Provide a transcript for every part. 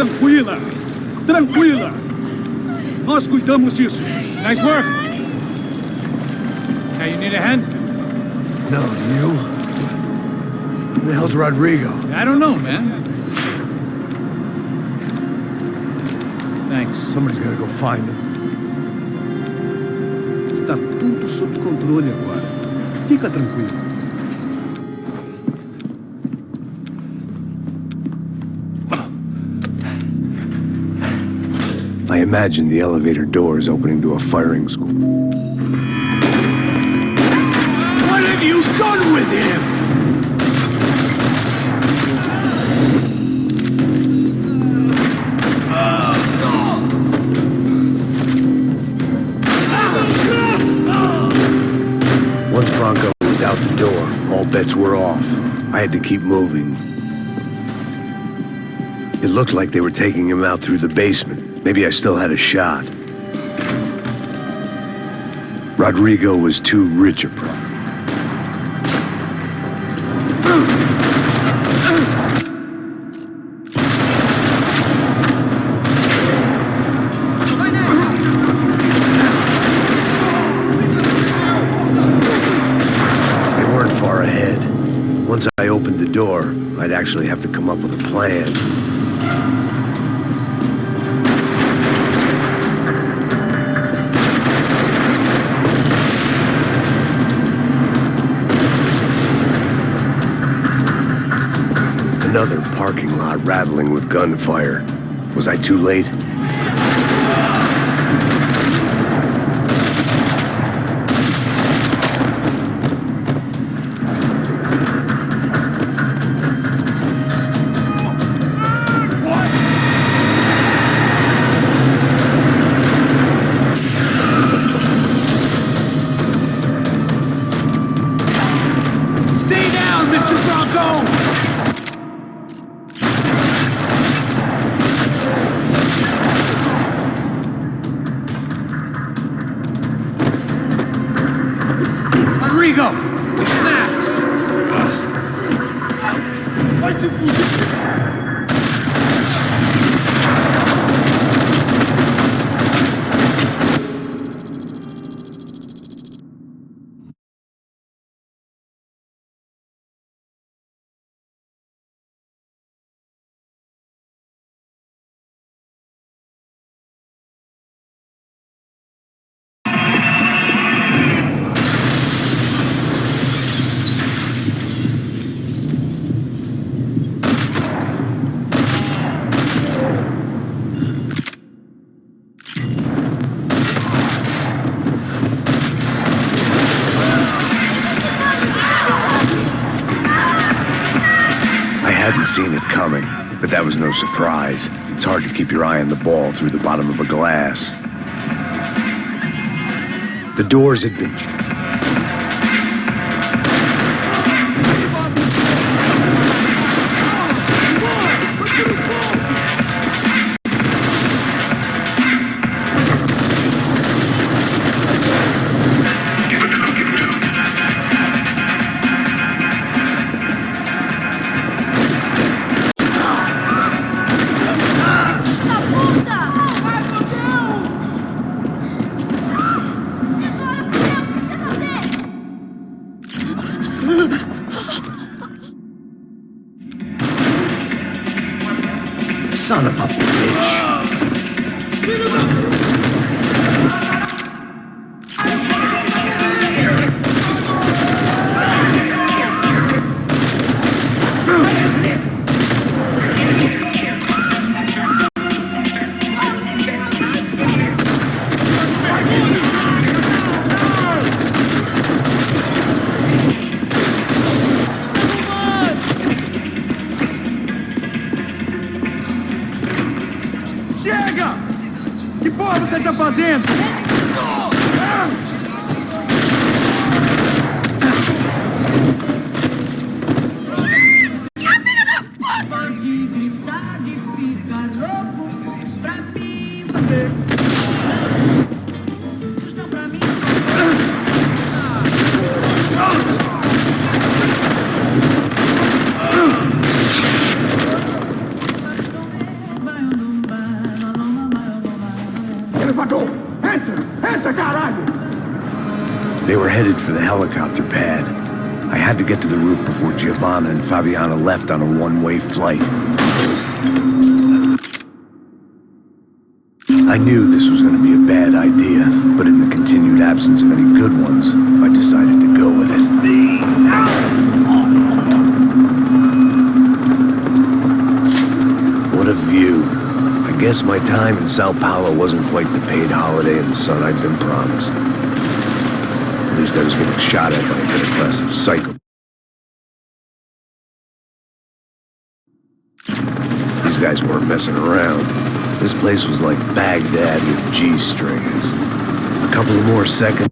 Tranquila! Tranquila! Nós cuidamos disso. Nice work. Hey, you need a hand? No, you? Who the hell's Rodrigo? I don't know, man. Thanks. Somebody's gotta go find him. Está tudo sob controle agora. Fica tranquilo. I imagine the elevator door is opening to a firing school. What have you done with him? Once Bronco was out the door, all bets were off. I had to keep moving. It looked like they were taking him out through the basement. Maybe I still had a shot. Rodrigo was too rich a pro. They weren't far ahead. Once I opened the door, I'd actually have to come up with a plan. Another parking lot rattling with gunfire. Was I too late? Stay down, Mr. Bronco! Rodrigo! Max! I hadn't seen it coming, but that was no surprise. It's hard to keep your eye on the ball through the bottom of a glass. The doors had been... Son of a bitch! Chega! Que porra você tá fazendo? They were headed for the helicopter pad. I had to get to the roof before Giovanna and Fabiana left on a one-way flight. I knew this was going to be a bad idea, but in the continued absence of any good ones, I decided to go with it. What a view. I guess my time in Sao Paulo wasn't quite the paid holiday in the sun I'd been promised. At least I was getting shot at by a middle class of psycho. These guys weren't messing around. This place was like Baghdad with G-strings. A couple of more seconds.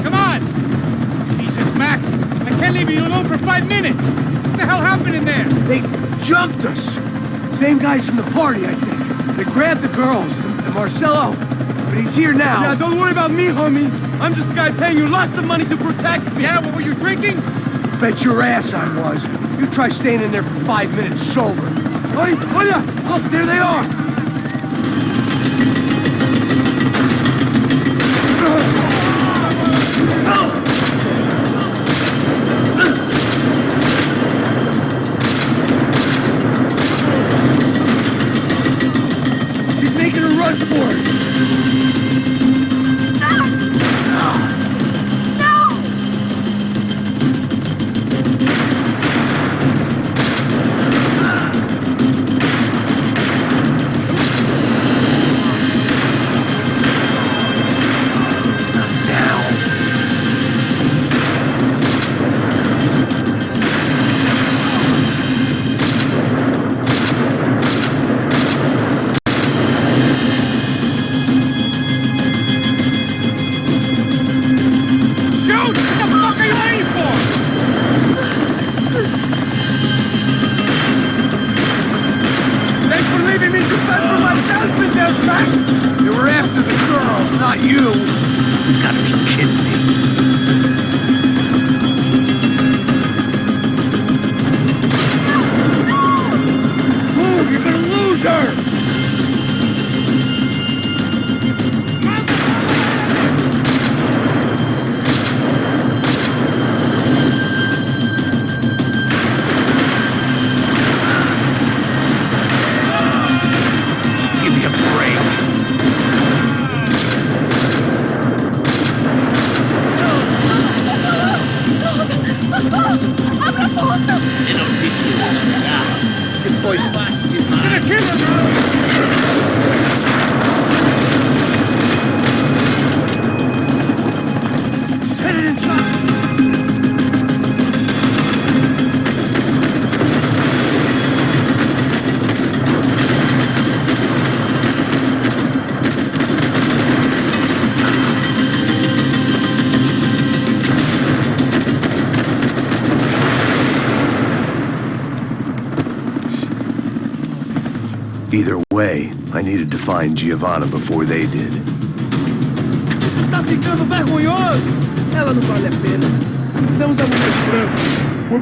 Come on! Jesus, Max! I can't leave you alone for 5 minutes! What the hell happened in there? They jumped us! Same guys from the party, I think. They grabbed the girls, and Marcelo, but he's here now. Yeah, don't worry about me, homie. I'm just the guy paying you lots of money to protect me. Yeah, what were you drinking? Bet your ass I was. You try staying in there for 5 minutes sober. Hey, olha! Look, there they are! She's making a run for it! They were after the girls, not you! You gotta be kidding me. Move, you're gonna lose her! Give me a break. E non rischi di sparare. Se poi passi Gonna kill him! She's headed inside! Either way, I needed to find Giovanna before they did. Isso está ficando vergonhoso! Ela não vale a pena. Damos a mulher franco.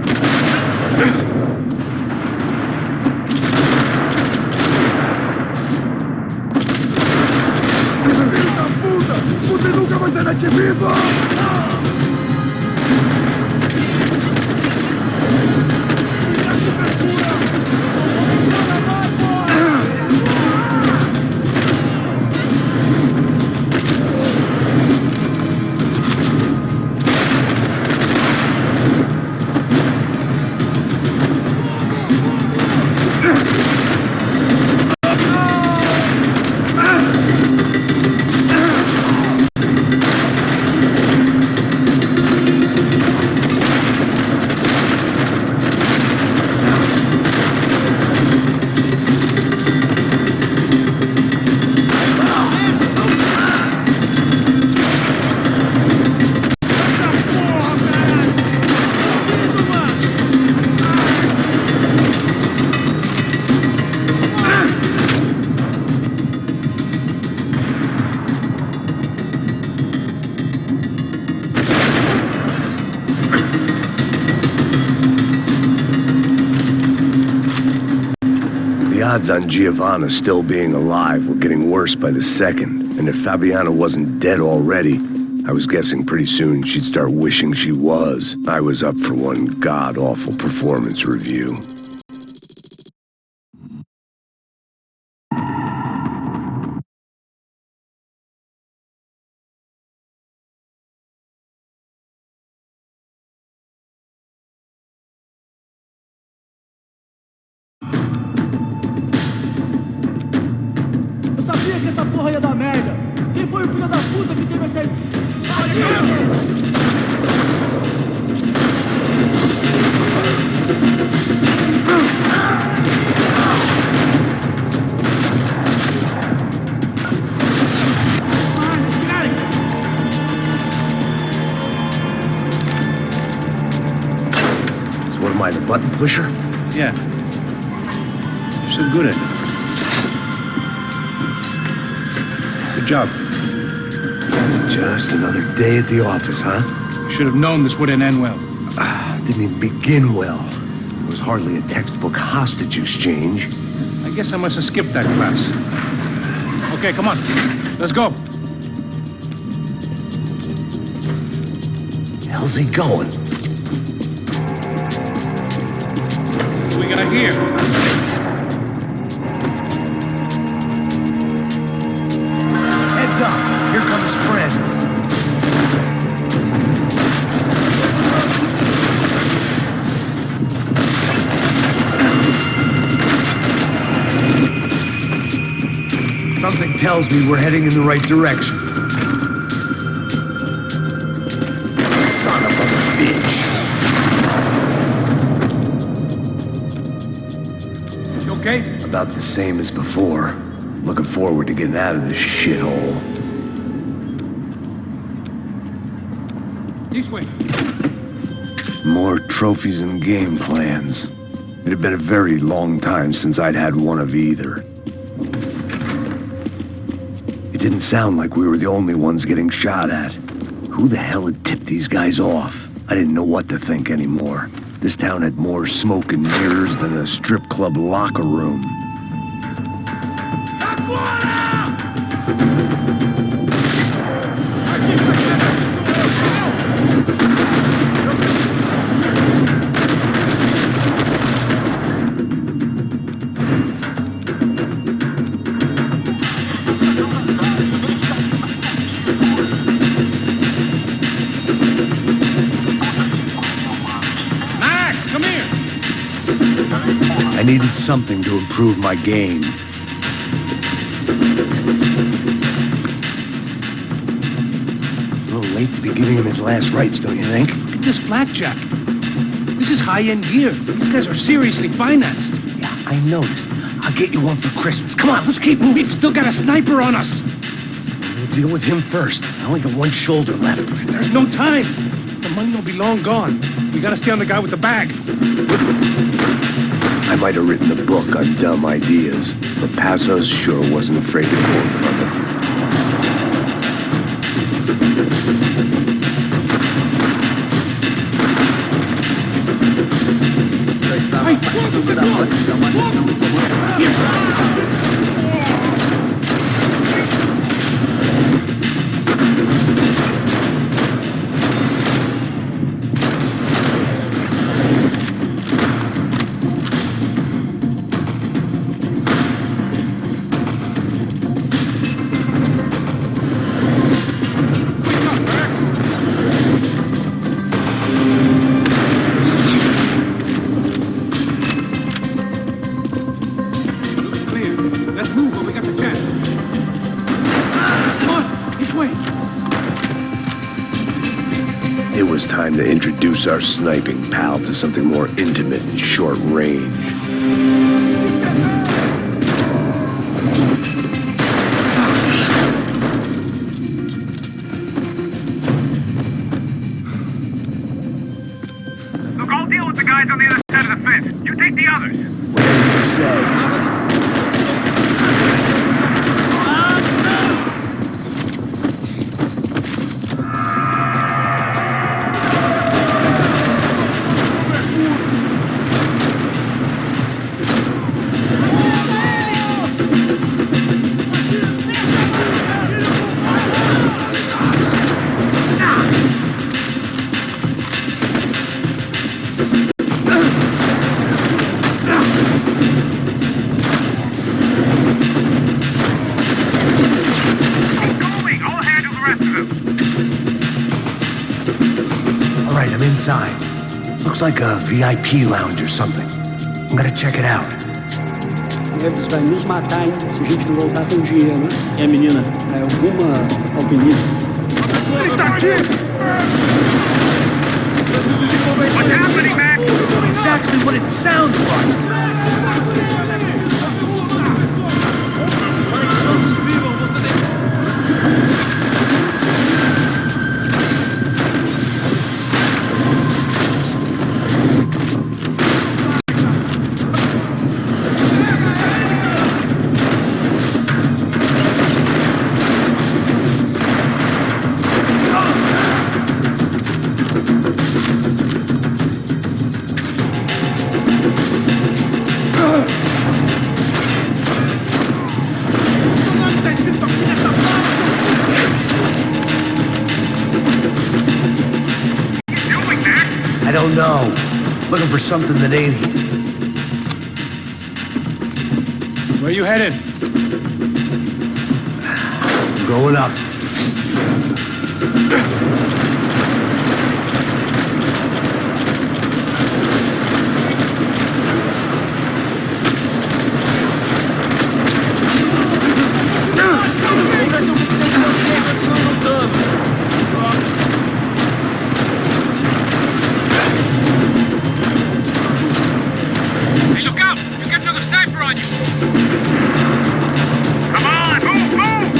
Filho da puta! Você nunca vai sair daqui vivo! odds on Giovanna still being alive were getting worse by the second, and if Fabiana wasn't dead already, I was guessing pretty soon she'd start wishing she was. I was up for one god-awful performance review. Eu sabia que essa porra ia dar merda. Quem foi o filho da puta que teve essa... So what am I, the button pusher? Yeah. You're so good at it. Good job. Just another day at the office, huh? You should have known this wouldn't end well. Didn't even begin well. It was hardly a textbook hostage exchange. I guess I must have skipped that class. Okay, come on. Let's go. How's he going? What do we got here? Heads up! Here comes friends. Something tells me we're heading in the right direction. Son of a bitch. You okay? About the same as before. Looking forward to getting out of this shithole. This way. More trophies and game plans. It had been a very long time since I'd had one of either. It didn't sound like we were the only ones getting shot at. Who the hell had tipped these guys off? I didn't know what to think anymore. This town had more smoke and mirrors than a strip club locker room. Max, come here. I needed something to improve my game. A little late to be giving him his last rites, don't you think? Look at this blackjack. This is high-end gear. These guys are seriously financed. Yeah, I noticed. I'll get you one for Christmas. Come on, let's keep moving. We've still got a sniper on us. We'll deal with him first. I only got one shoulder left. There's no time. The money will be long gone. We gotta stay on the guy with the bag. I might have written a book on dumb ideas, but Passos sure wasn't afraid to quote from it. Looks clear. Let's move when we got the chance. Come on, this way. It was time to introduce our sniping pal to something more intimate and short range. Look, I'll deal with the guys on the other side of the fence. You take the others. Whatever you say. inside. Looks like a VIP lounge or something. I'm gonna check it out. Neves vai nos matar, hein? Se a gente não voltar com dinheiro, né? E a menina? É alguma alpinista? What's happening, Mac? Exactly what it sounds like. I don't know. Looking for something that ain't here. Where you headed? Going up. Hey, look out! You got another sniper on you! Come on, move, move!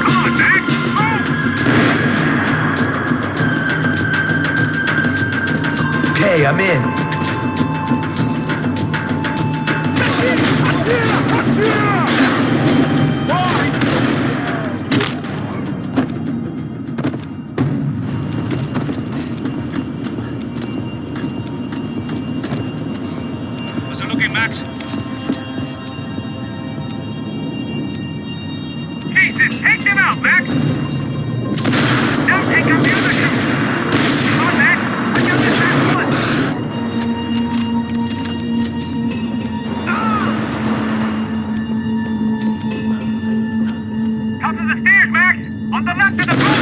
Come on, Mac, move! Okay, I'm in. How's it looking, Max? Jesus, take them out, Max! Now take out the other two! Come on, Max! I got this last one! Top of the stairs, Max! On the left of the boat!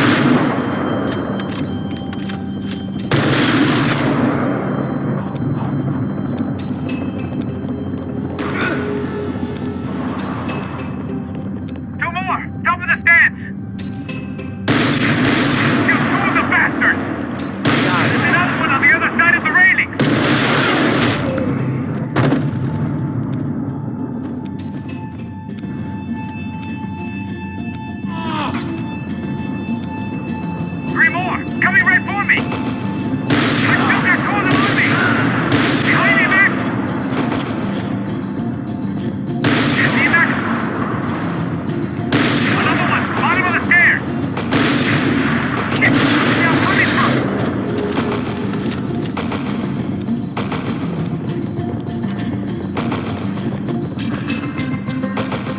Two more! Top of the stands! You two of the bastards! There's another one on the other side of the railing! Three more! Coming right for me! I still got two of them on me! Behind you, Max! You see, Max? Another one! Bottom of the stairs! Shit! Where's y'all coming from?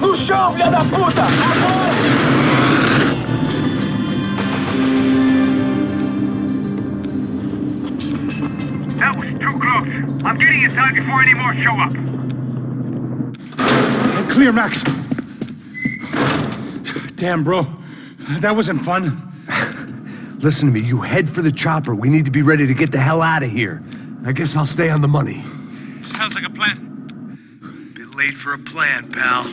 No chão, filha da puta! Agora! That was too close. I'm getting inside before any more show up. Clear, Max. Damn, bro. That wasn't fun. Listen to me, you head for the chopper. We need to be ready to get the hell out of here. I guess I'll stay on the money. Sounds like a plan. Bit late for a plan, pal.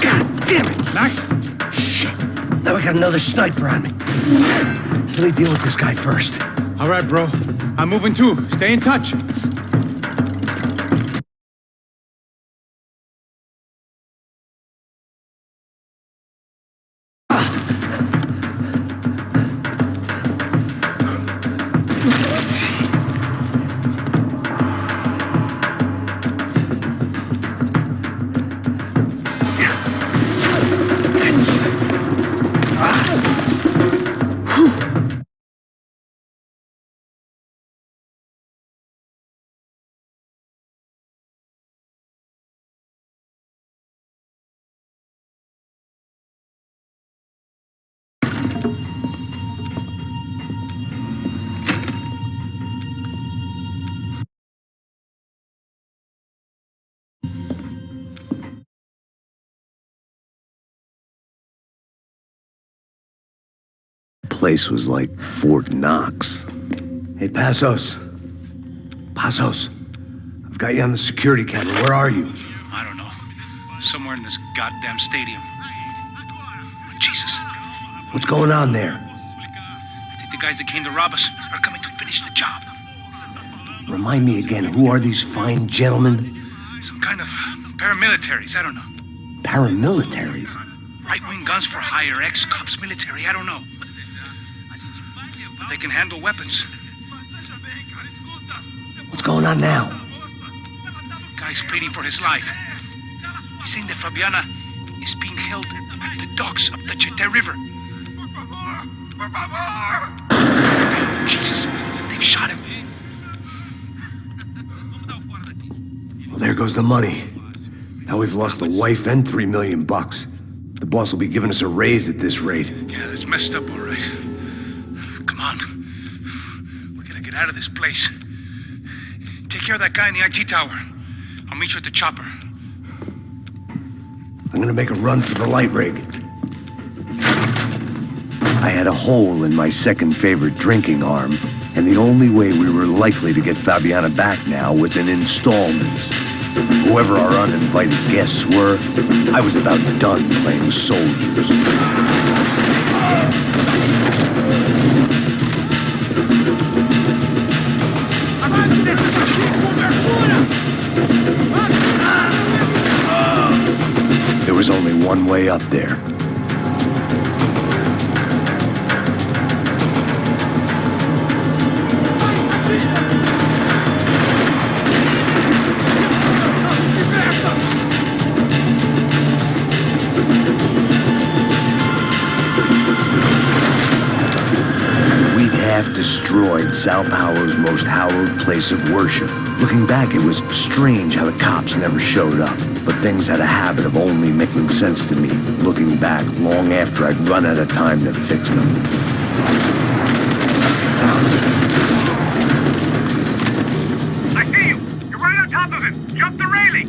God damn it! Max? Shit. Now I got another sniper on me. So let me deal with this guy first. All right, bro. I'm moving too. Stay in touch. place was like Fort Knox. Hey, Passos. Passos. I've got you on the security camera. Where are you? I don't know. Somewhere in this goddamn stadium. Jesus. What's going on there? I think the guys that came to rob us are coming to finish the job. Remind me again, who are these fine gentlemen? Some kind of paramilitaries, I don't know. Paramilitaries? Right-wing guns for hire, ex-cops, military, I don't know. They can handle weapons. What's going on now? Guy's pleading for his life. He's saying that Fabiana is being held at the docks of the Chete River. Jesus, they've shot him. Well, there goes the money. Now we've lost the wife and $3 million. The boss will be giving us a raise at this rate. Yeah, that's messed up, all right. Come on. We gotta get out of this place. Take care of that guy in the IT tower. I'll meet you at the chopper. I'm gonna make a run for the light rig. I had a hole in my second favorite drinking arm, and the only way we were likely to get Fabiana back now was in installments. Whoever our uninvited guests were, I was about done playing soldiers. There was only one way up there. Destroyed Sao Paulo's most hallowed place of worship. Looking back, it was strange how the cops never showed up, but things had a habit of only making sense to me, looking back long after I'd run out of time to fix them. I see you! You're right on top of him! Jump the railing!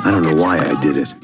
I don't know why I did it.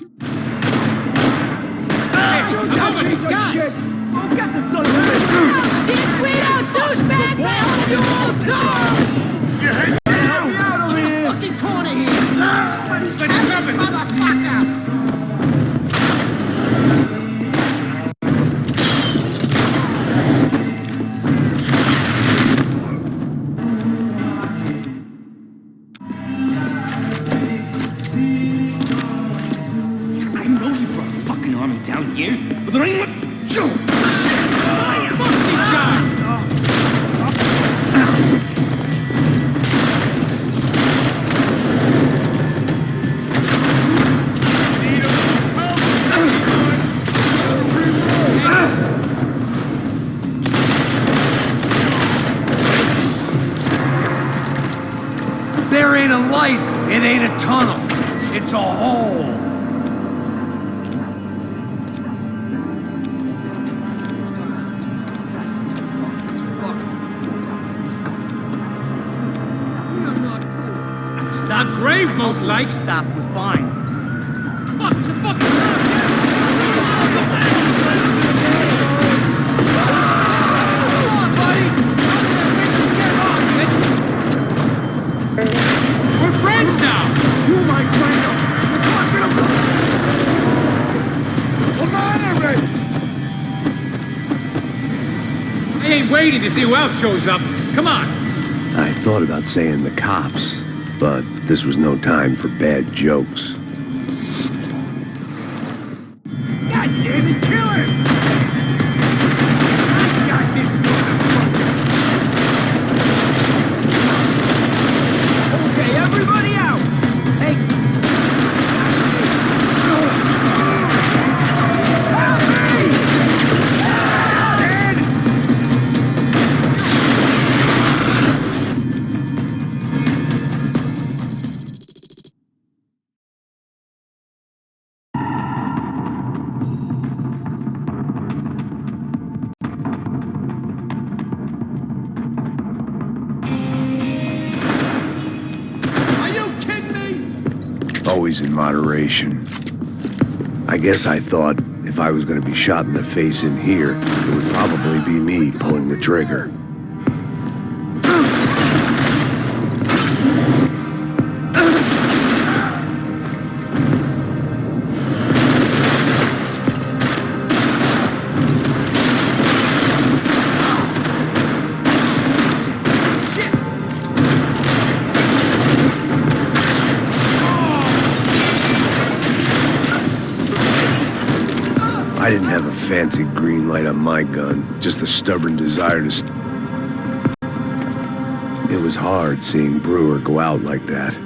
There ain't a light, it ain't a tunnel. It's a hole. It's not grave, most like. Stop, we're fine. Fuck, it's a fucking We're friends now! You might find out. Come on already! I ain't waiting to see who else shows up. Come on! I thought about saying the cops, but this was no time for bad jokes. God damn it, kill him! always in moderation. I guess I thought if I was going to be shot in the face in here, it would probably be me pulling the trigger. I didn't have a fancy green light on my gun, just the stubborn desire to It was hard seeing Brewer go out like that,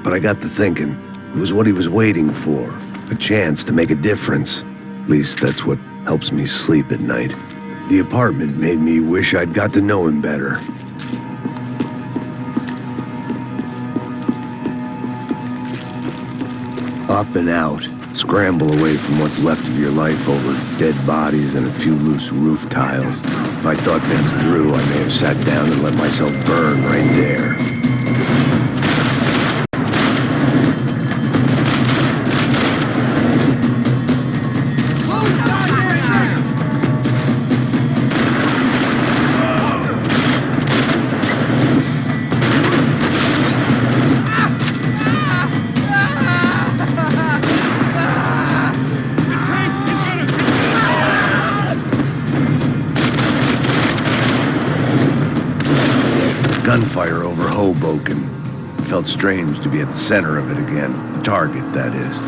but I got to thinking, it was what he was waiting for, a chance to make a difference. At least that's what helps me sleep at night. The apartment made me wish I'd got to know him better. Up and out. Scramble away from what's left of your life over dead bodies and a few loose roof tiles. If I thought things through, I may have sat down and let myself burn right there. Gunfire over Hoboken. It felt strange to be at the center of it again. The target, that is.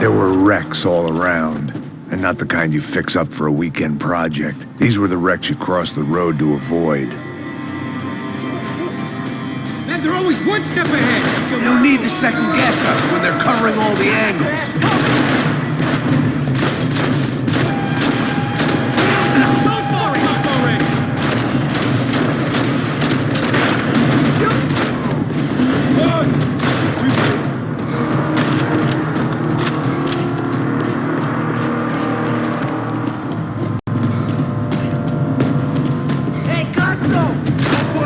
There were wrecks all around, and not the kind you fix up for a weekend project. These were the wrecks you cross the road to avoid. Man, they're always one step ahead! You don't need to second guess us when they're covering all the angles. Go for it! Up already!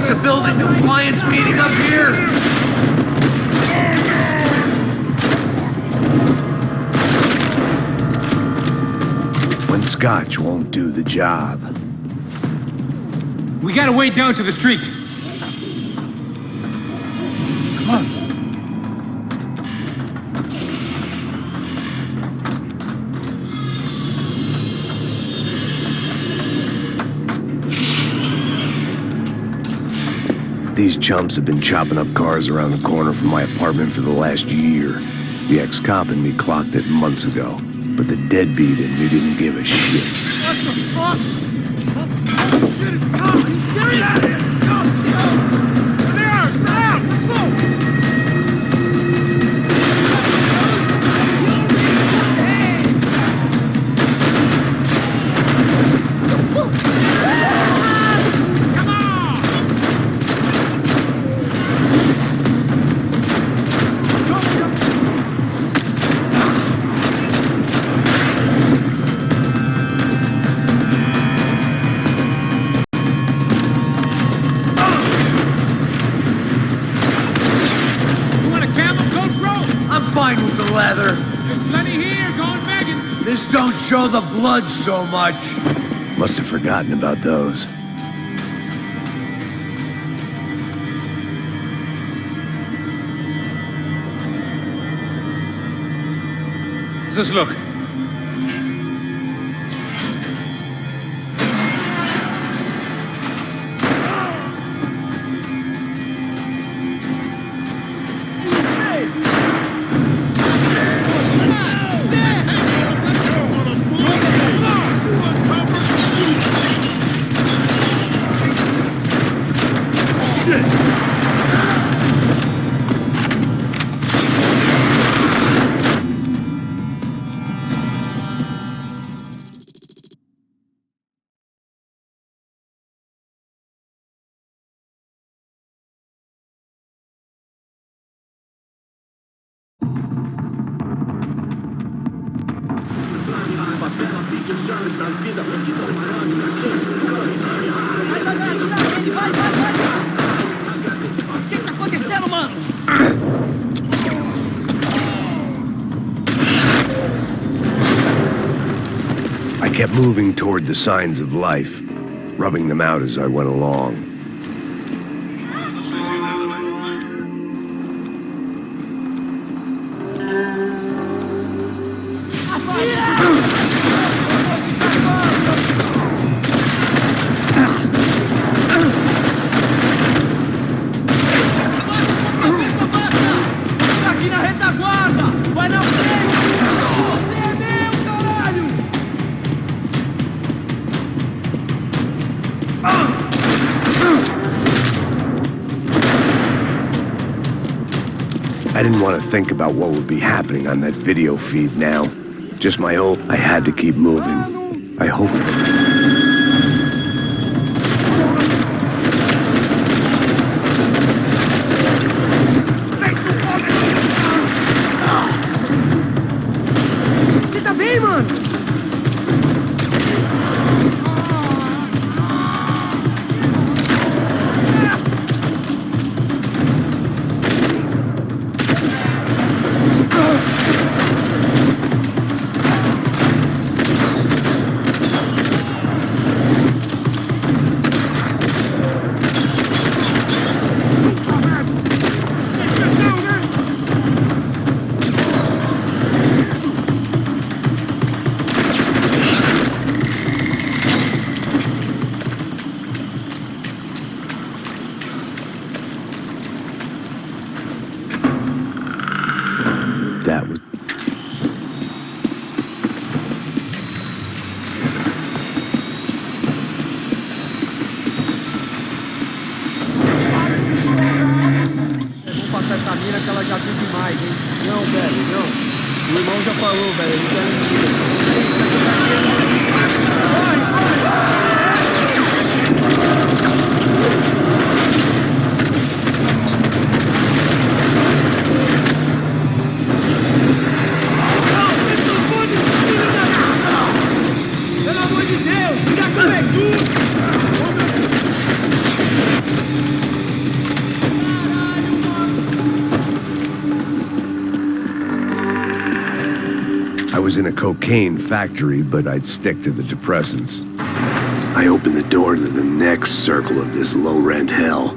It's a building compliance meeting up here. When scotch won't do the job. We gotta wade down to the street. Come on. These chumps have been chopping up cars around the corner from my apartment for the last year. The ex-cop in me clocked it months ago, but the deadbeat in me didn't give a shit. What the fuck? Shit is coming! Get out of here! Go! There! Spread out! Let's go! Fine with the leather. There's plenty here, going begging. This don't show the blood so much. Must have forgotten about those. Just look. O que tá acontecendo, mano? I kept moving toward the signs of life, rubbing them out as I went along. Aqui na retaguarda! Vai na frente! Você é meu, caralho! I didn't want to think about what would be happening on that video feed now. Just my own. I had to keep moving. I hope. Você tá bem, mano? That was. Vamos passar essa mira que ela já viu demais, hein? Não, velho, não. O irmão já falou, velho. Ele pelo amor de Deus, briga com é tudo! I was in a cocaine factory, but I'd stick to the depressants. I opened the door to the next circle of this low-rent hell.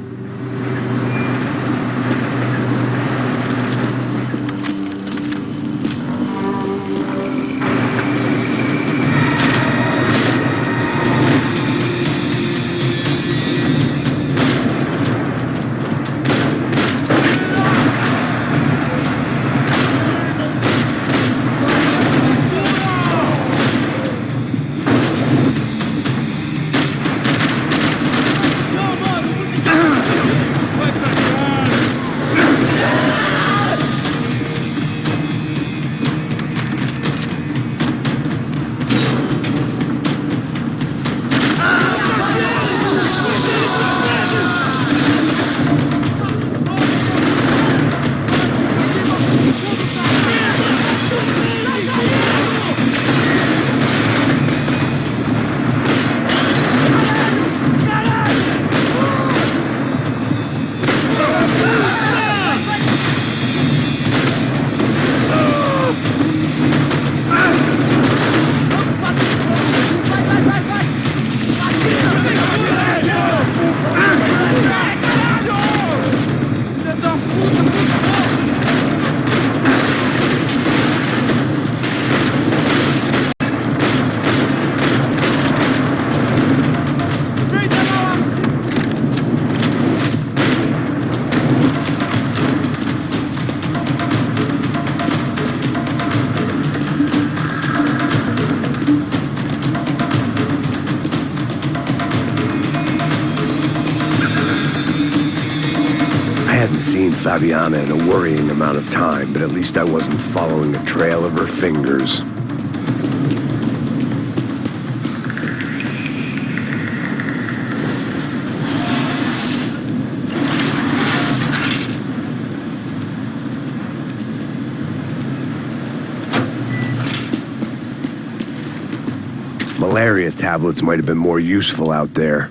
Seen Fabiana in a worrying amount of time, but at least I wasn't following a trail of her fingers. malaria tablets might have been more useful out there.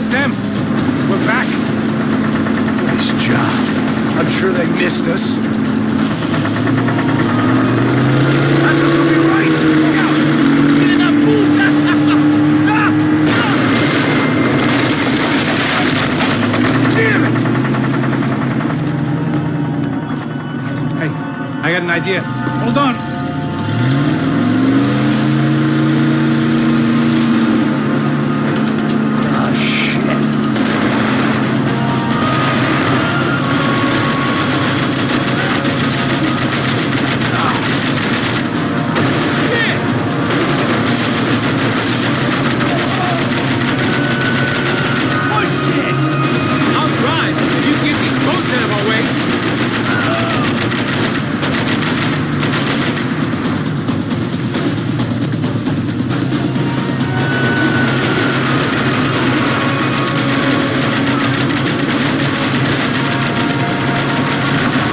That's them. We're back. Nice job. I'm sure they missed us. That's us will be right. Look out. Get in that puta! Damn it! Hey, I got an idea. Hold on. Ah, shit. I'll drive if you get these boats out of our way.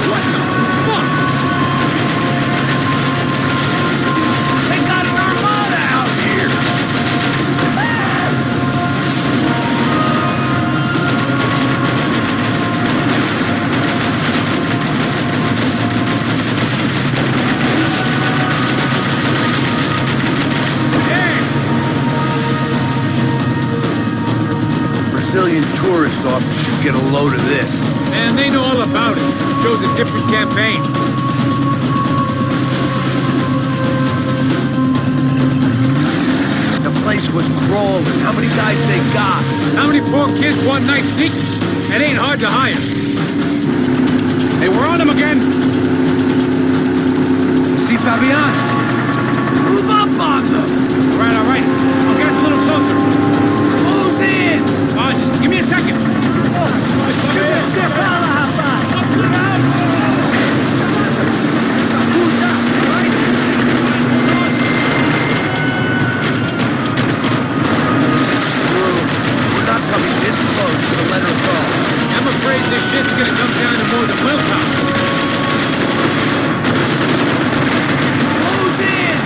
What the fuck? They got an armada out here! Brazilian tourist office should get a load of this. Man, they know all about it. Chose a different campaign. The place was crawling. How many guys they got? How many poor kids want nice sneakers? It ain't hard to hire. Hey, we're on them again. See Fabian? Move up on them! All right. I'll get us a little closer. Who's in? Just give me a second. This is screwed. We're not coming this close to let her go. I'm afraid this shit's gonna come down to more than willpower. Who's in?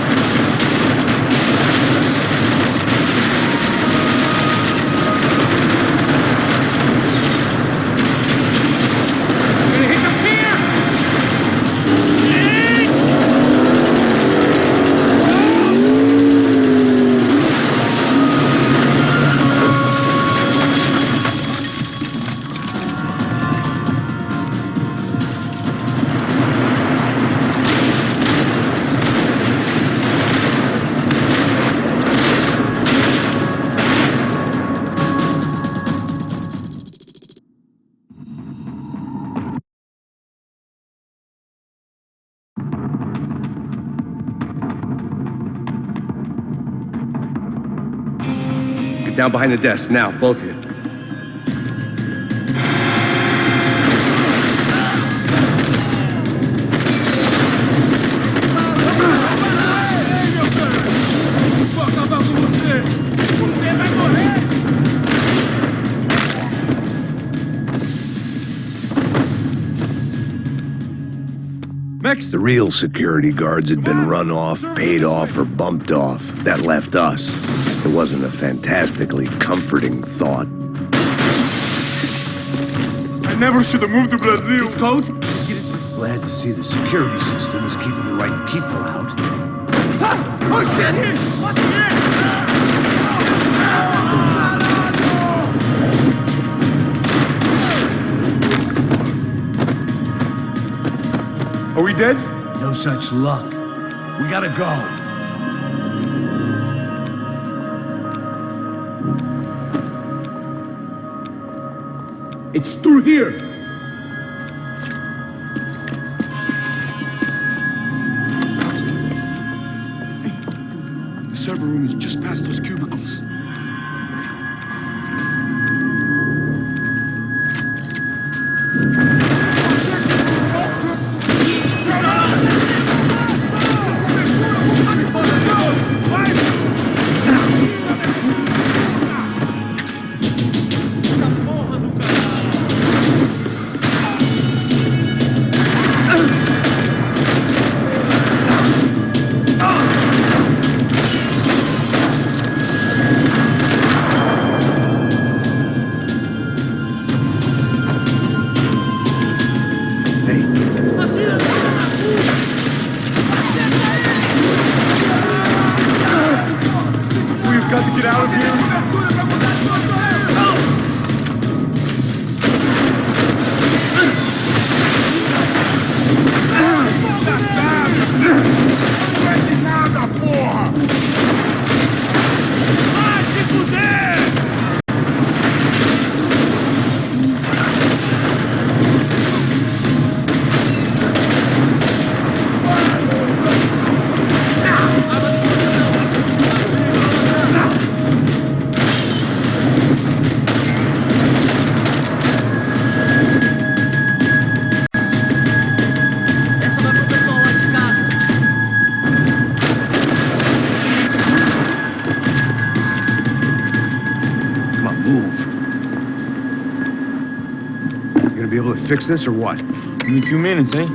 We're gonna hit the pier! Get down behind the desk, now, both of you. Vou acabar com você! Você vai morrer! The real security guards had been run off, paid off, or bumped off. That left us. It wasn't a fantastically comforting thought. I never should have moved to Brazil! It's code? Glad to see the security system is keeping the right people out. Oh shit! Are we dead? No such luck. We gotta go. It's through here! The server room is just past those cubicles. gonna be able to fix this or what? Give me a few minutes, eh?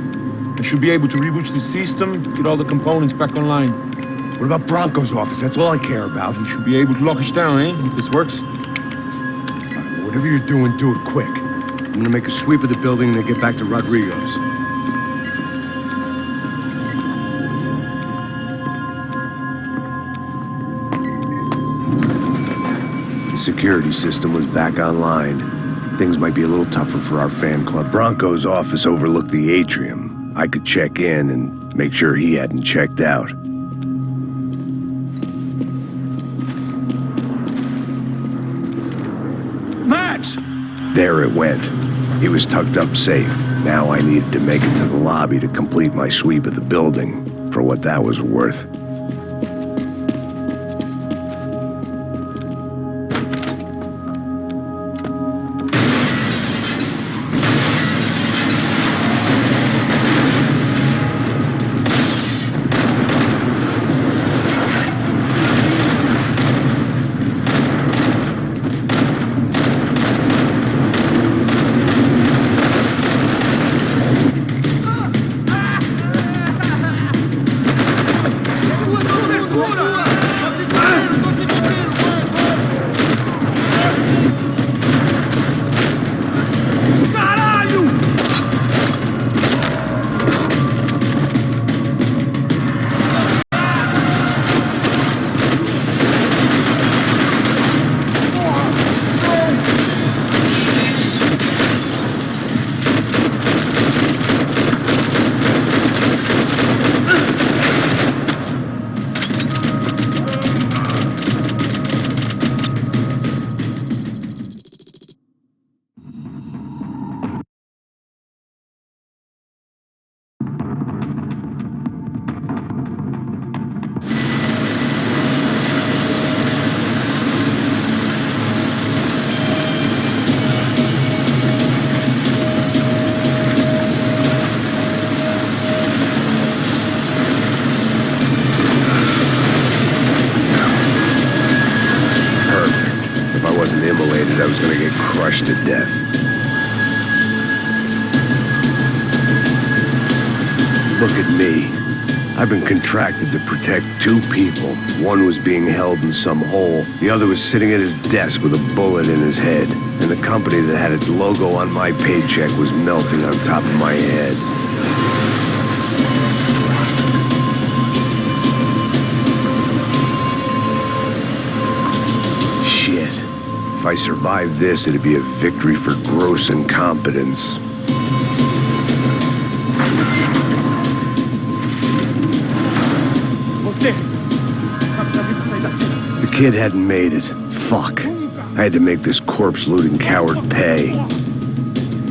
I should be able to reboot the system, get all the components back online. What about Bronco's office? That's all I care about. We should be able to lock us down, eh? If this works. Whatever you're doing, do it quick. I'm gonna make a sweep of the building and then get back to Rodrigo's. The security system was back online. Things might be a little tougher for our fan club. Bronco's office overlooked the atrium. I could check in and make sure he hadn't checked out. Max! There it went. He was tucked up safe. Now I needed to make it to the lobby to complete my sweep of the building, for what that was worth. I was gonna get crushed to death. Look at me. I've been contracted to protect two people. One was being held in some hole. The other was sitting at his desk with a bullet in his head. And the company that had its logo on my paycheck was melting on top of my head. Shit. If I survived this, it'd be a victory for gross incompetence. The kid hadn't made it. Fuck. I had to make this corpse-looting coward pay.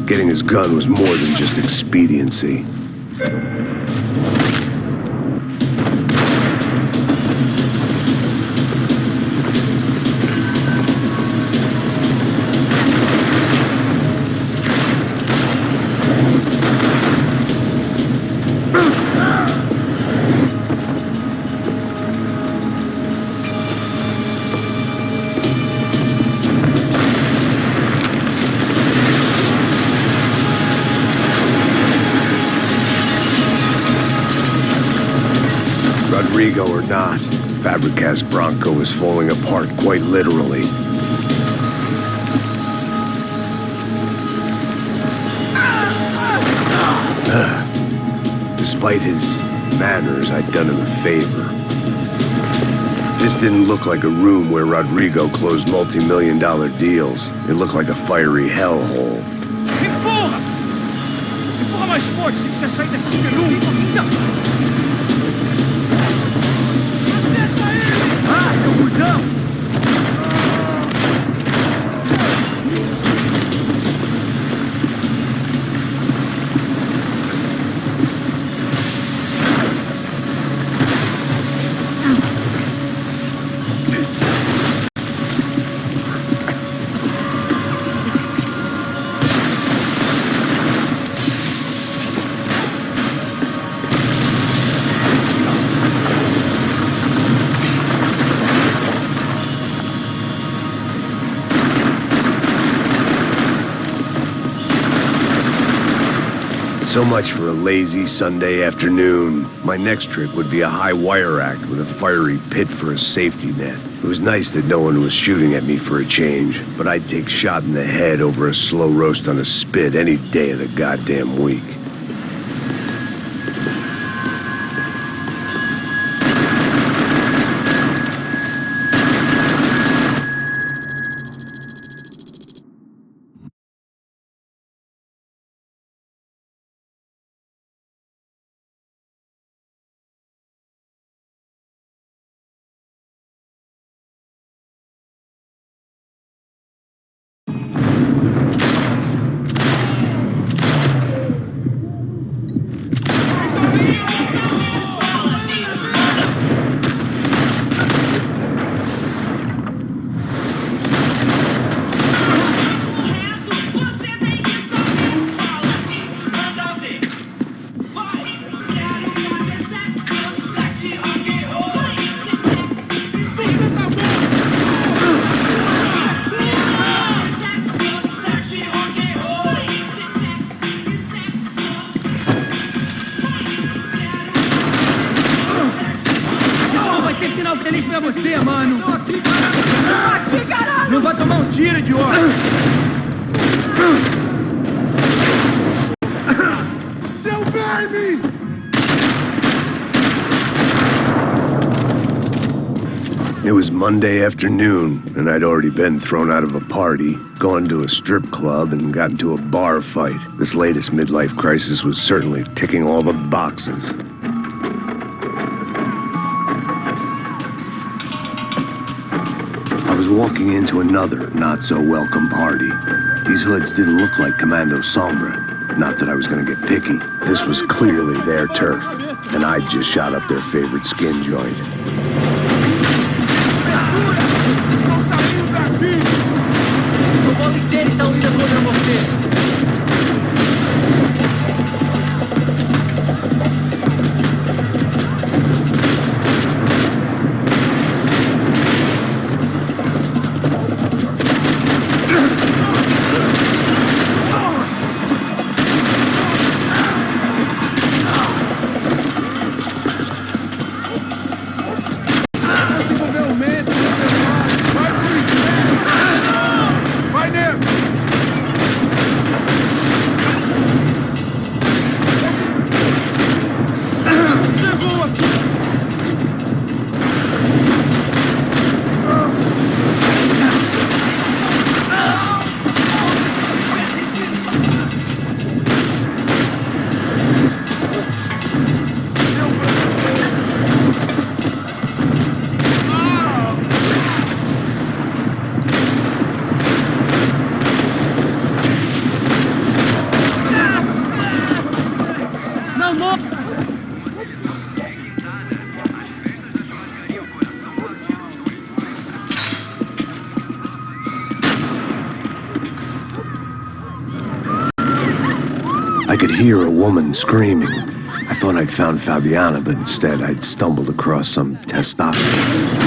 Getting his gun was more than just expediency. Rodrigo or not, Fabregas Bronco is falling apart quite literally. Despite his manners, I'd done him a favor. This didn't look like a room where Rodrigo closed multi-million-dollar deals. It looked like a fiery hellhole. Empurra! Empurra mais forte se você sair dessas pelumbas! Ah, seu cuzão! So much for a lazy Sunday afternoon. My next trick would be a high wire act with a fiery pit for a safety net. It was nice that no one was shooting at me for a change, but I'd take shot in the head over a slow roast on a spit any day of the goddamn week. Feliz pra você, mano. Aqui, caralho! Não vai tomar um tiro, idiota! Seu verme! It was Monday afternoon, and I'd already been thrown out of a party, gone to a strip club, and got into a bar fight. This latest midlife crisis was certainly ticking all the boxes. I was walking into another not-so-welcome party. These hoods didn't look like Commando Sombra. Not that I was gonna get picky. This was clearly their turf, and I'd just shot up their favorite skin joint. Sua bola inteira está unida contra você. I could hear a woman screaming. I thought I'd found Fabiana, but instead I'd stumbled across some testosterone.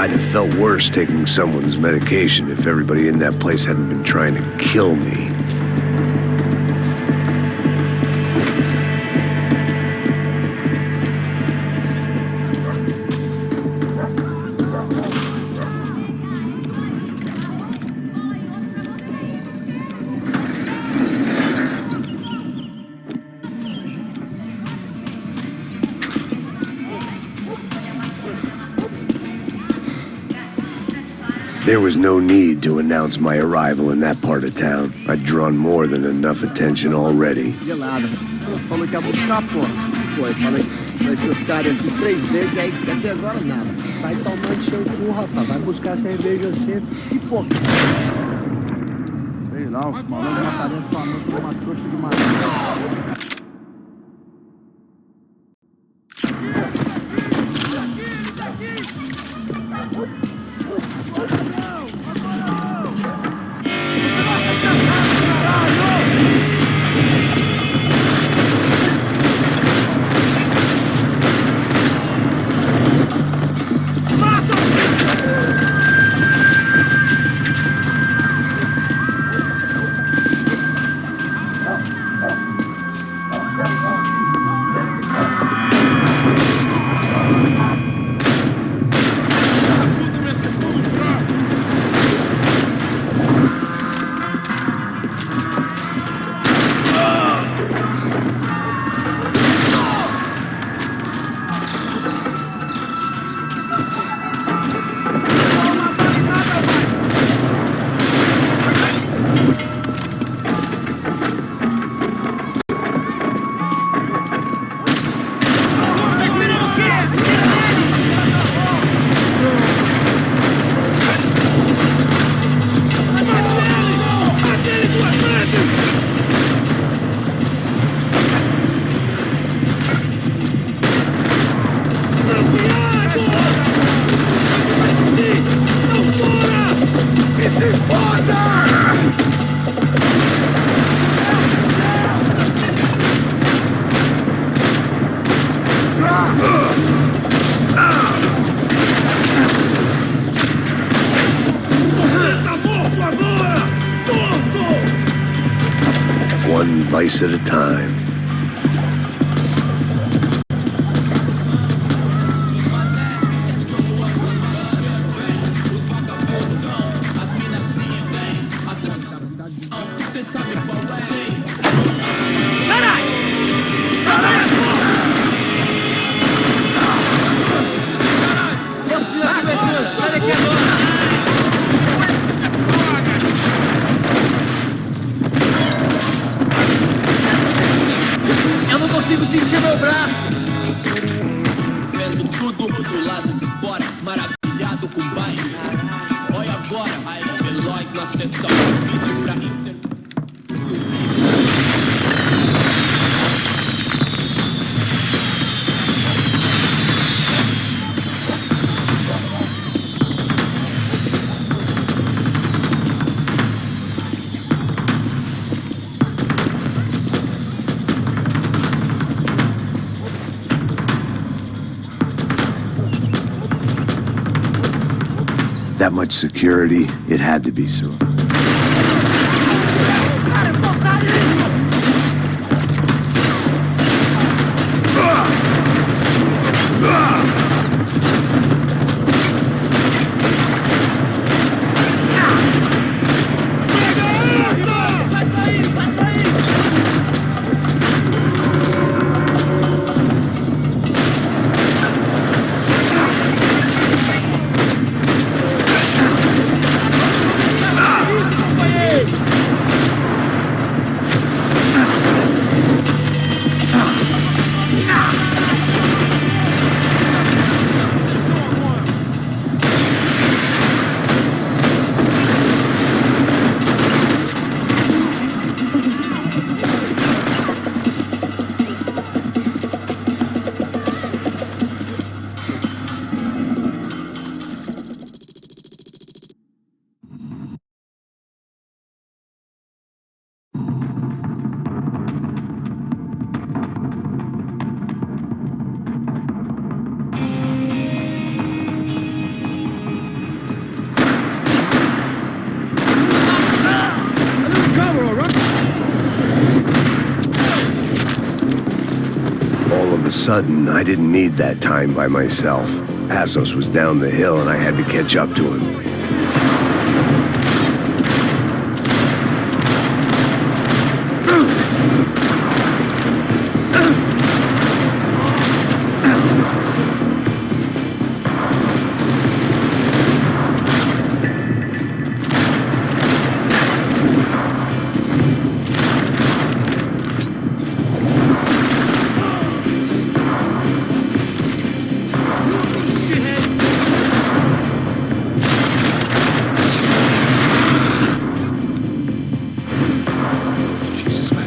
I'd have felt worse taking someone's medication if everybody in that place hadn't been trying to kill me. There was no need to announce my arrival in that part of town. I'd drawn more than enough attention already. Gelada. Você falou que ia buscar, pô. Pô, eu falei que vai ser o cara aqui 3 vezes, aí até agora nada. Vai tomar de seu cu, rapaz. Vai buscar cerveja sempre. E pô. Sei lá, os malucos mataram sua mãe por uma trouxa de madeira. One vice at a time. Eu não consigo sentir meu braço. Vendo tudo do lado de fora, maravilhado com o bairro. Olha agora, aí veloz na sessão. Vídeo pra inserir. That much security, it had to be so. sudden, I didn't need that time by myself. Passos was down the hill and I had to catch up to him.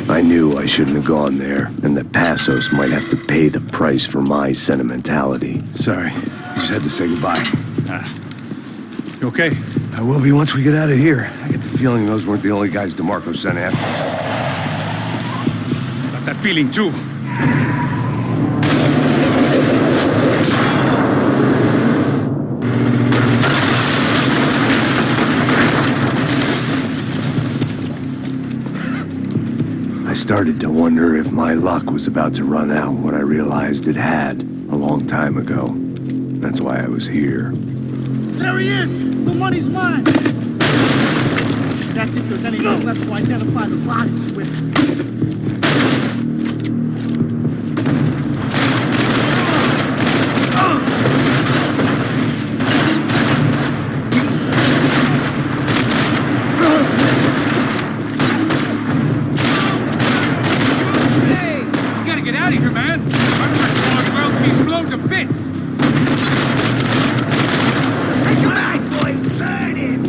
I knew I shouldn't have gone there, and that Passos might have to pay the price for my sentimentality. Sorry, just had to say goodbye. You okay? I will be once we get out of here. I get the feeling those weren't the only guys DeMarco sent after us. Got that feeling too. I started to wonder if my luck was about to run out when I realized it had a long time ago. That's why I was here. There he is! The money's mine! That's if there's anything left to identify the bodies with. Get out of here, man! Our world can be blown to bits! Take him out, boys! Burn him!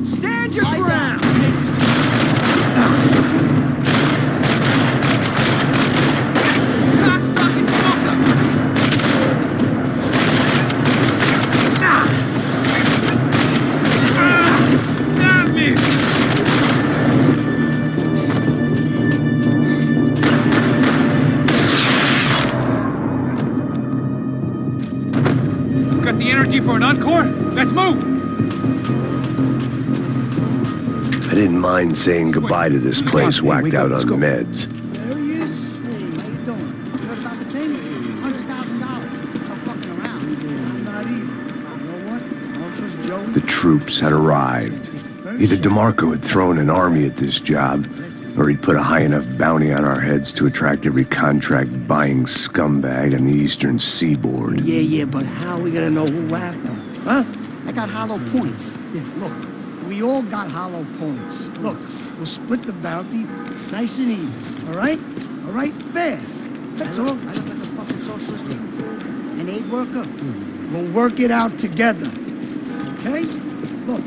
Stand your ground! Cocksucking fucker! Got the energy for an encore? Let's move! I didn't mind saying goodbye to this place whacked out on meds. There he is. Hey, how you doing? You heard about the thing? $100,000. I'm fucking around. I'm not either. You know what? I don't trust Joey. The troops had arrived. Either DeMarco had thrown an army at this job, or he'd put a high enough bounty on our heads to attract every contract-buying scumbag on the eastern seaboard. Yeah, but how are we gonna know who whacked them? Huh? I got hollow points. Yeah, look, we all got hollow points. Look, we'll split the bounty nice and even, all right? All right? Fair. That's all. I look like a fucking socialist too. An aid worker. We'll work it out together. Okay? Look,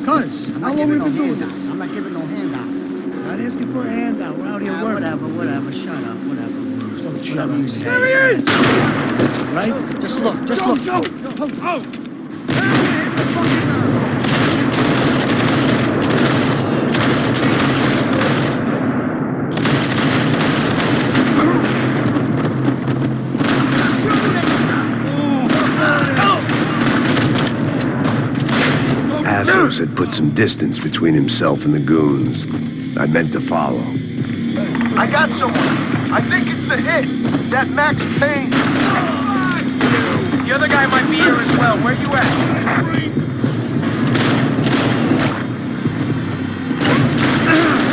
cuz, how long we been doing this? I'm not giving no handouts. Not asking for a handout. We're out here working. Whatever. Shut up, whatever. Whatever you say. There he is! Right? Just look. Joe! Oh! Passos had put some distance between himself and the goons. I meant to follow. I got someone. I think it's the hit. That Max Payne. The other guy might be here as well. Where you at?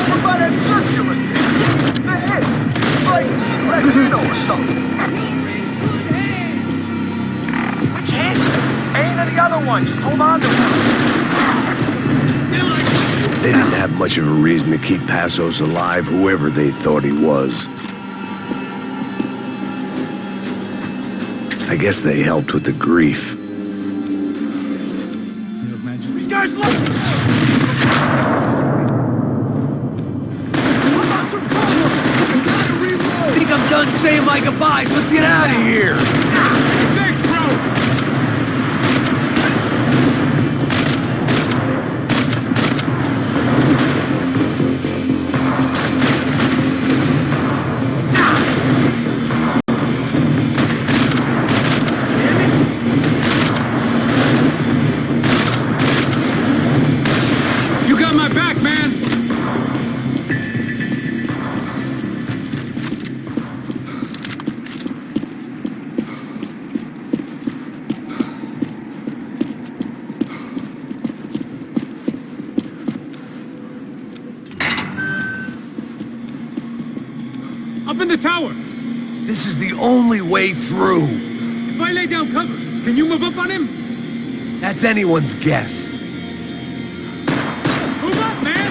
What about that circular thing? The hit. Like Latino or something. Which hit? Payne or the other one? Just hold on to him. They didn't have much of a reason to keep Passos alive, whoever they thought he was. I guess they helped with the grief. These guys look! I think I'm done saying my goodbyes. Let's get out of here. Thanks, bro! got my back, man! Up in the tower! This is the only way through. If I lay down cover, can you move up on him? That's anyone's guess. Move up, man!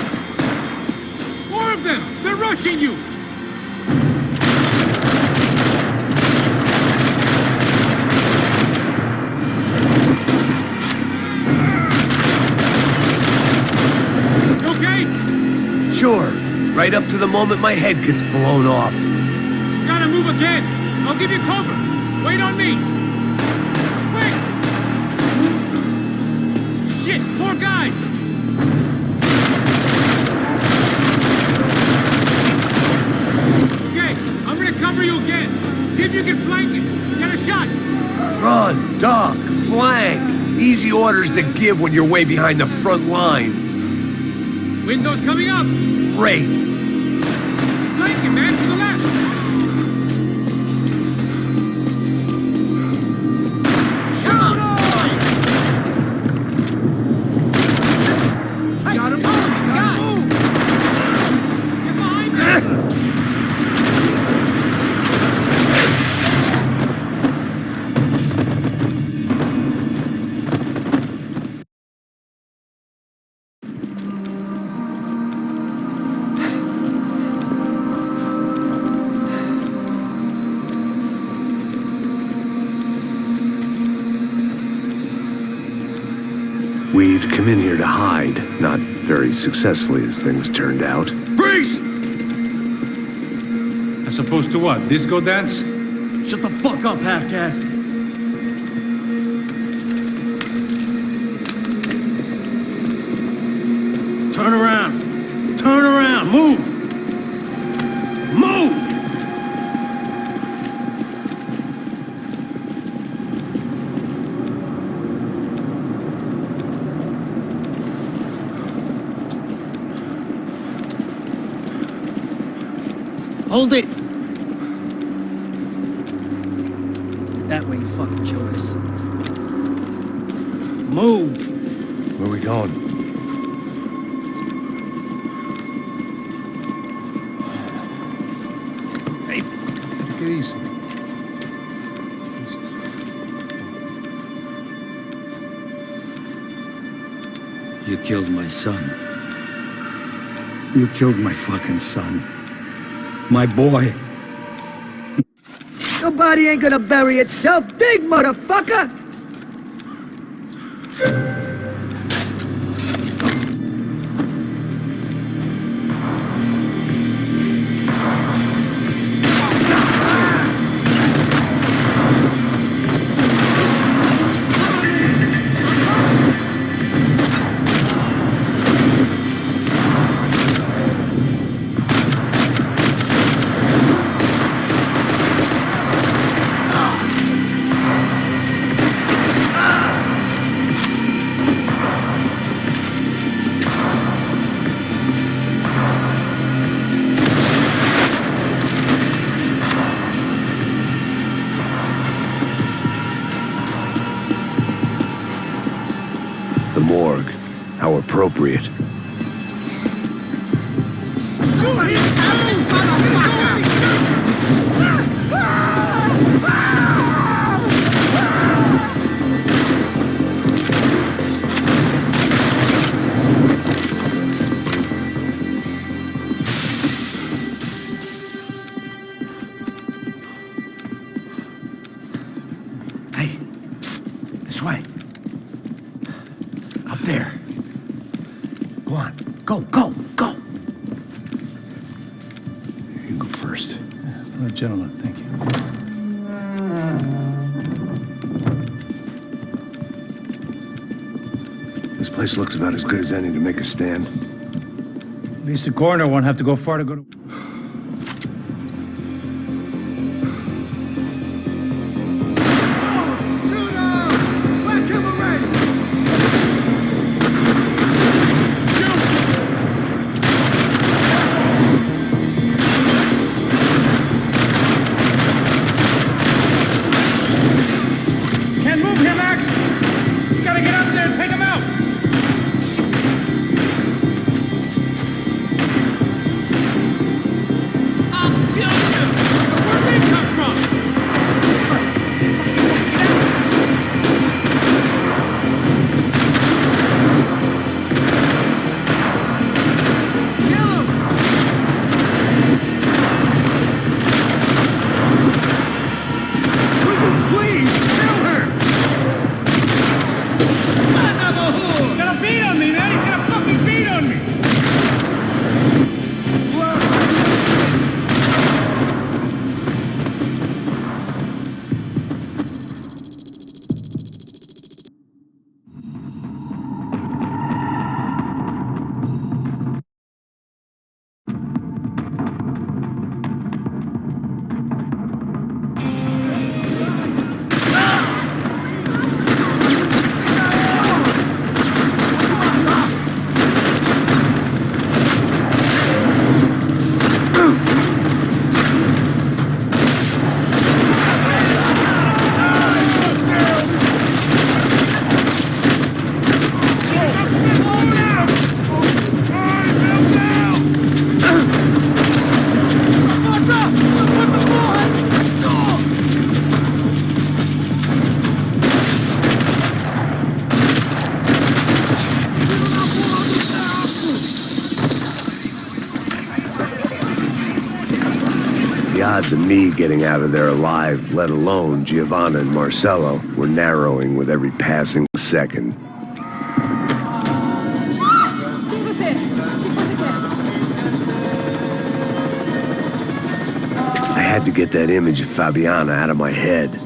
More of them! They're rushing you! You okay? Sure, right up to the moment my head gets blown off. Gotta move again! I'll give you cover! Wait on me! Wait! Shit! 4 guys! Okay, I'm gonna cover you again. See if you can flank it. Get a shot! Run, duck, flank. Easy orders to give when you're way behind the front line. Window's coming up! Great. Flank it, man, to the left! We'd come in here to hide, not very successfully as things turned out. Freeze! As opposed to what? Disco dance? Shut the fuck up, half-caste. Turn around. Turn around. Move. Move! Hold it! That way, you fucking jokers. Move! Where we going? Hey, take it easy. You killed my son. You killed my fucking son. My boy. Your body ain't gonna bury itself. Dig, motherfucker! The morgue. How appropriate. Hey, psst, this way. Up there. Go on, go, go, go. You can go first. Gentlemen, thank you. This place looks about as good as any to make a stand. At least the coroner won't have to go far to go to... on me, man! He's gonna fucking beat on me! The odds of me getting out of there alive, let alone Giovanna and Marcello, were narrowing with every passing second. I had to get that image of Fabiana out of my head.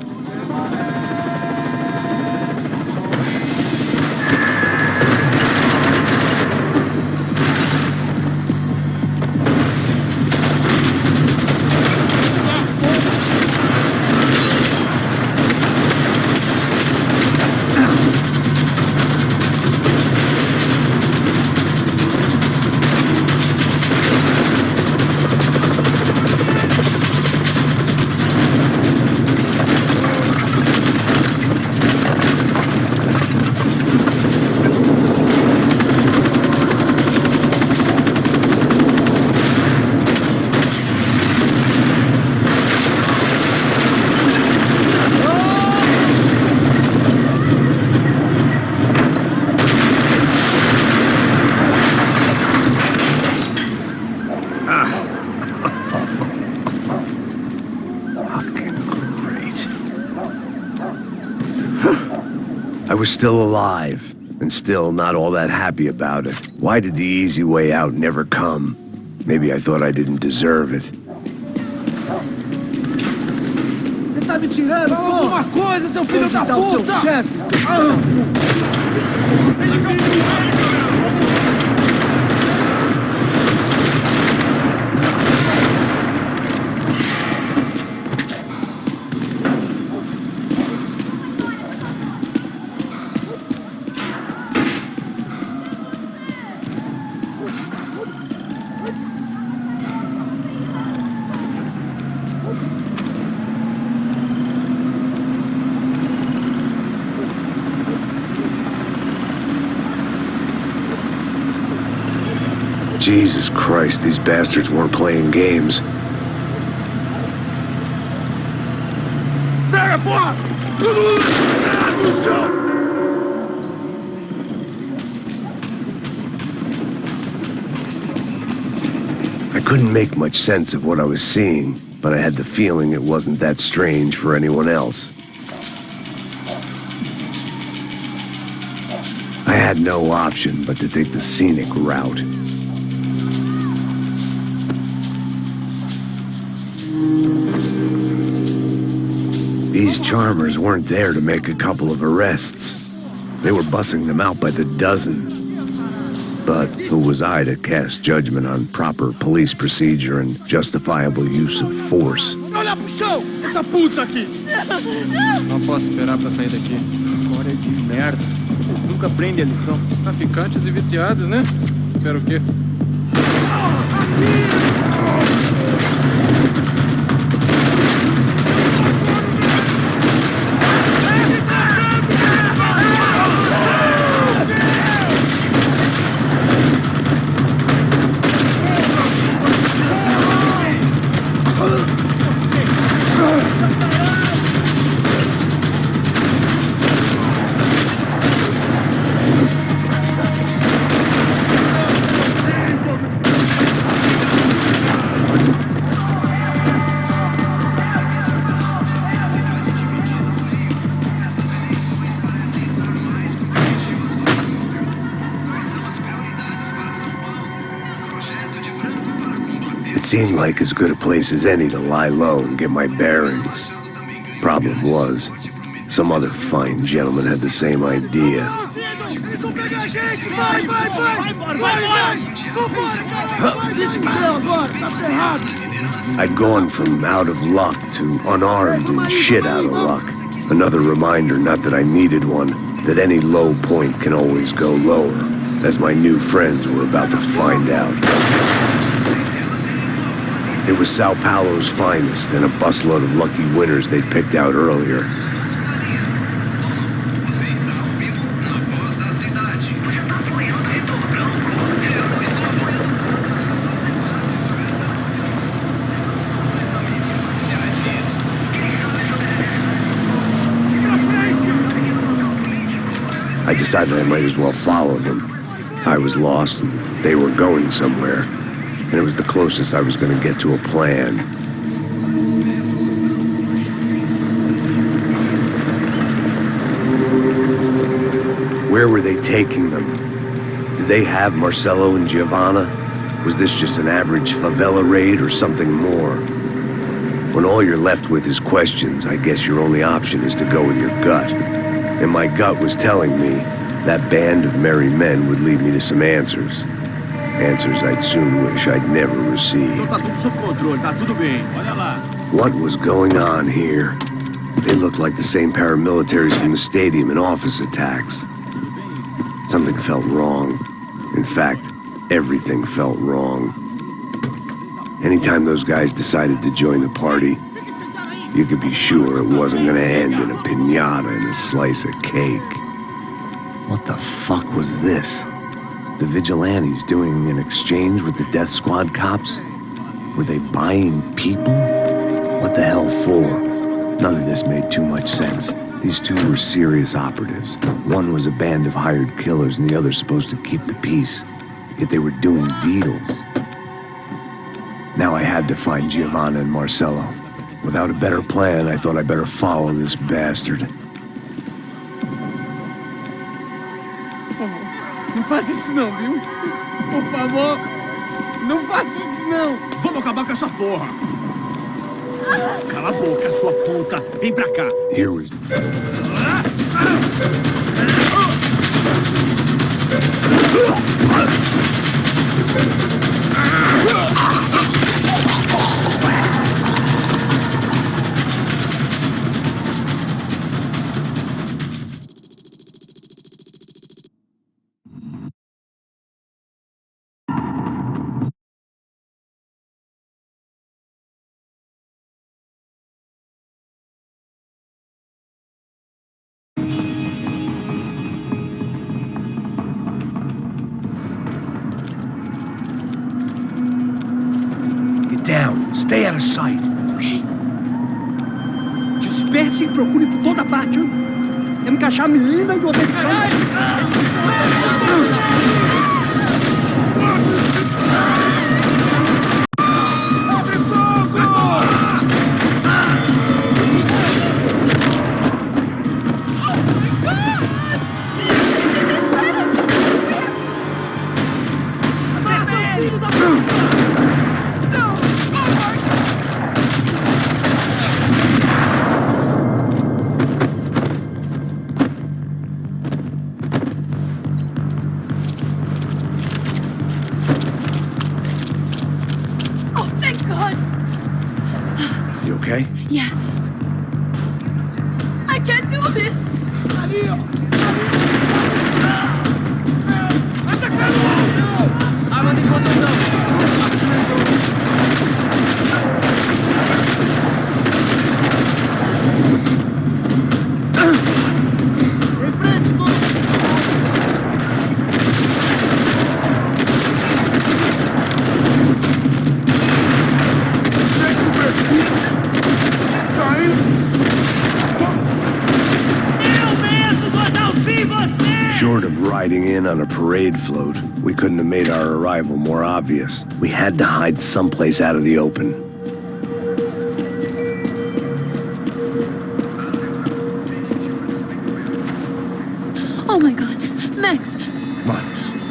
I was still alive, and still not all that happy about it. Why did the easy way out never come? Maybe I thought I didn't deserve it. Você tá me tirando, Fala alguma coisa, seu filho da Onde tá o seu puta! chefe, seu filho da Jesus Christ, these bastards weren't playing games. Pega, porra! I couldn't make much sense of what I was seeing, but I had the feeling it wasn't that strange for anyone else. I had no option but to take the scenic route. These charmers weren't there to make a couple of arrests. They were bussing them out by the dozen. But who was I to cast judgment on proper police procedure and justifiable use of force? Olha pro chão! Essa puta aqui! Não posso esperar pra sair daqui. Agora é de merda. Nunca aprende a lição. Traficantes e viciados, né? Espera o quê? seemed like as good a place as any to lie low and get my bearings. Problem was, some other fine gentleman had the same idea. Eles vão pegar a gente! Vai, vai, vai! Vai, vai! Vambora, caralho! Se fudeu agora, tá ferrado! I'd gone from out of luck to unarmed and shit out of luck. Another reminder, not that I needed one, that any low point can always go lower, as my new friends were about to find out. It was Sao Paulo's finest and a busload of lucky winners they'd picked out earlier. I decided I might as well follow them. I was lost and they were going somewhere, and it was the closest I was going to get to a plan. Where were they taking them? Did they have Marcelo and Giovanna? Was this just an average favela raid or something more? When all you're left with is questions, I guess your only option is to go with your gut. And my gut was telling me that band of merry men would lead me to some answers. Answers I'd soon wish I'd never received. Tá tudo sob controle, tá tudo bem. Olha lá. What was going on here? They looked like the same paramilitaries from the stadium in office attacks. Something felt wrong. In fact, everything felt wrong. Anytime those guys decided to join the party, you could be sure it wasn't gonna end in a piñata and a slice of cake. What the fuck was this? The vigilantes doing an exchange with the death squad cops? Were they buying people? What the hell for? None of this made too much sense. These two were serious operatives. One was a band of hired killers and the other supposed to keep the peace. Yet they were doing deals. Now I had to find Giovanna and Marcelo. Without a better plan, I thought I'd better follow this bastard. Não faz isso não, viu? Por favor, não faz isso não! Vamos acabar com essa porra! Cala a boca, sua puta! Vem pra cá! Here was... Down. Stay out of sight. Okay. Disperse e procure por toda parte. Temos que achar a menina e o americano. Abre fogo! Mata o filho da puta! You okay? Yeah. I can't do this. Armas em posição. Em frente, todos! Short of riding in on a parade float, we couldn't have made our arrival more obvious. We had to hide someplace out of the open. Oh my god. Max, What?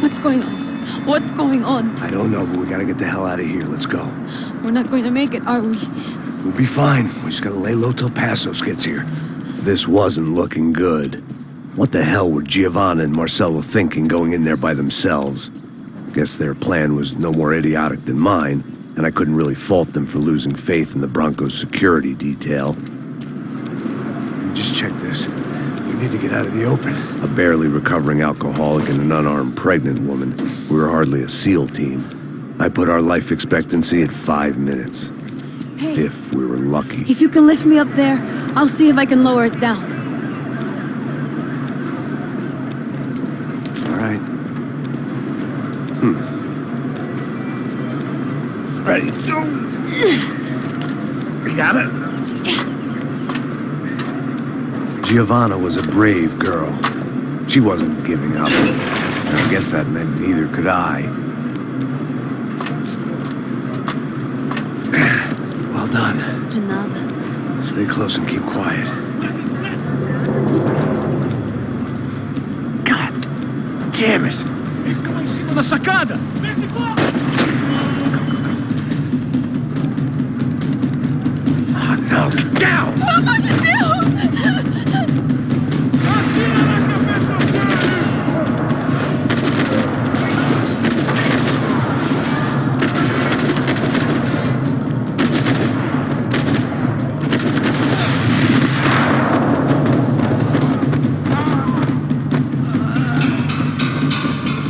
what's going on? What's going on? I don't know, but we gotta get the hell out of here. Let's go. We're not going to make it, are we? We'll be fine. We just gotta lay low till Passos gets here. This wasn't looking good. What the hell were Giovanna and Marcello thinking going in there by themselves? Guess their plan was no more idiotic than mine, and I couldn't really fault them for losing faith in the Broncos security detail. Just check this. We need to get out of the open. A barely recovering alcoholic and an unarmed pregnant woman. We were hardly a SEAL team. I put our life expectancy at 5 minutes. Hey, If we were lucky. if you can lift me up there, I'll see if I can lower it down. All right. Ready. Go. You got it? Giovanna was a brave girl. She wasn't giving up. And I guess that meant neither could I. Well done. De nada. Stay close and keep quiet. God damn it! Em cima da sacada! Oh no, get down! Pelo amor de Deus! Atira na cabeça dele!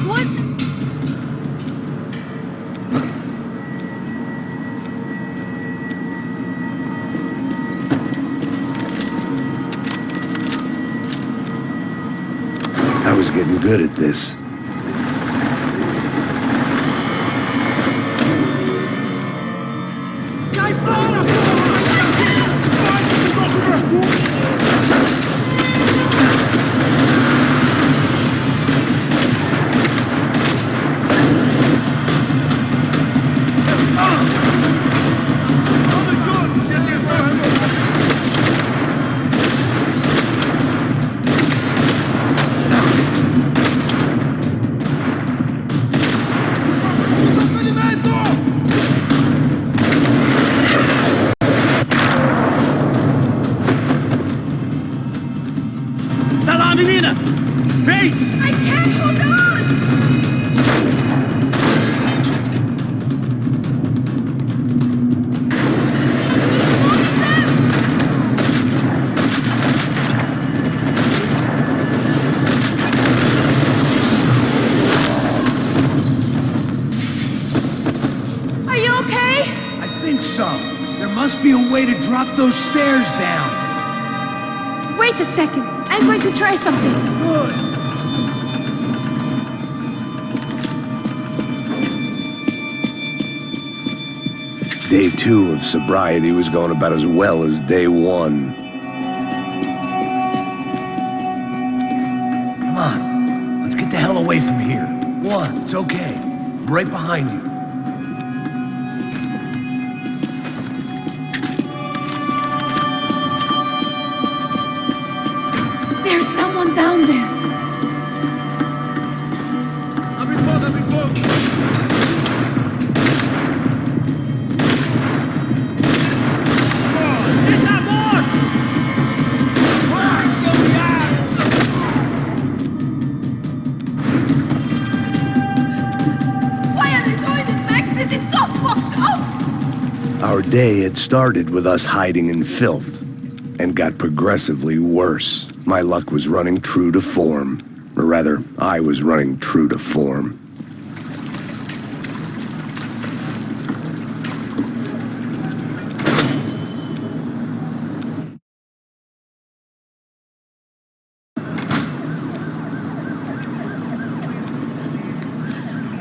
What? I was getting good at this. Cai fora, porra! Vai, cobertura! Vamos juntos e atenção, Tá lá, menina! Vem! I can't hold on! Are you okay? I think so. There must be a way to drop those stairs down. Wait a second. I'm going to try something. Good. Day 2 of sobriety was going about as well as day 1. Come on. Let's get the hell away from here. One, it's okay. I'm right behind you. There's someone down there. Abre fogo, abre fogo! Você tá morto! Vai, seu viado! Why are they doing this, Max? This is so fucked up! Our day had started with us hiding in filth, and got progressively worse. My luck was running true to form. Or rather, I was running true to form.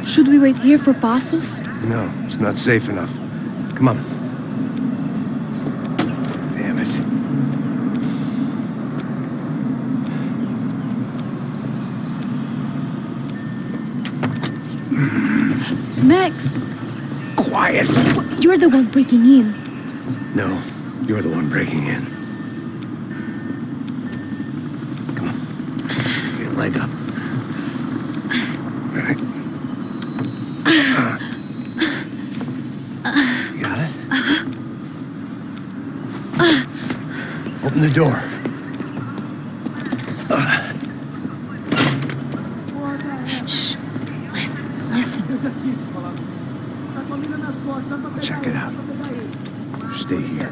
Should we wait here for Passos? No, it's not safe enough. Come on. Damn it. Max, Quiet! you're the one breaking in. No, you're the one breaking in. Come on. Get your leg up. All right. You got it? Open the door. Shh. Listen. Check it out. You stay here.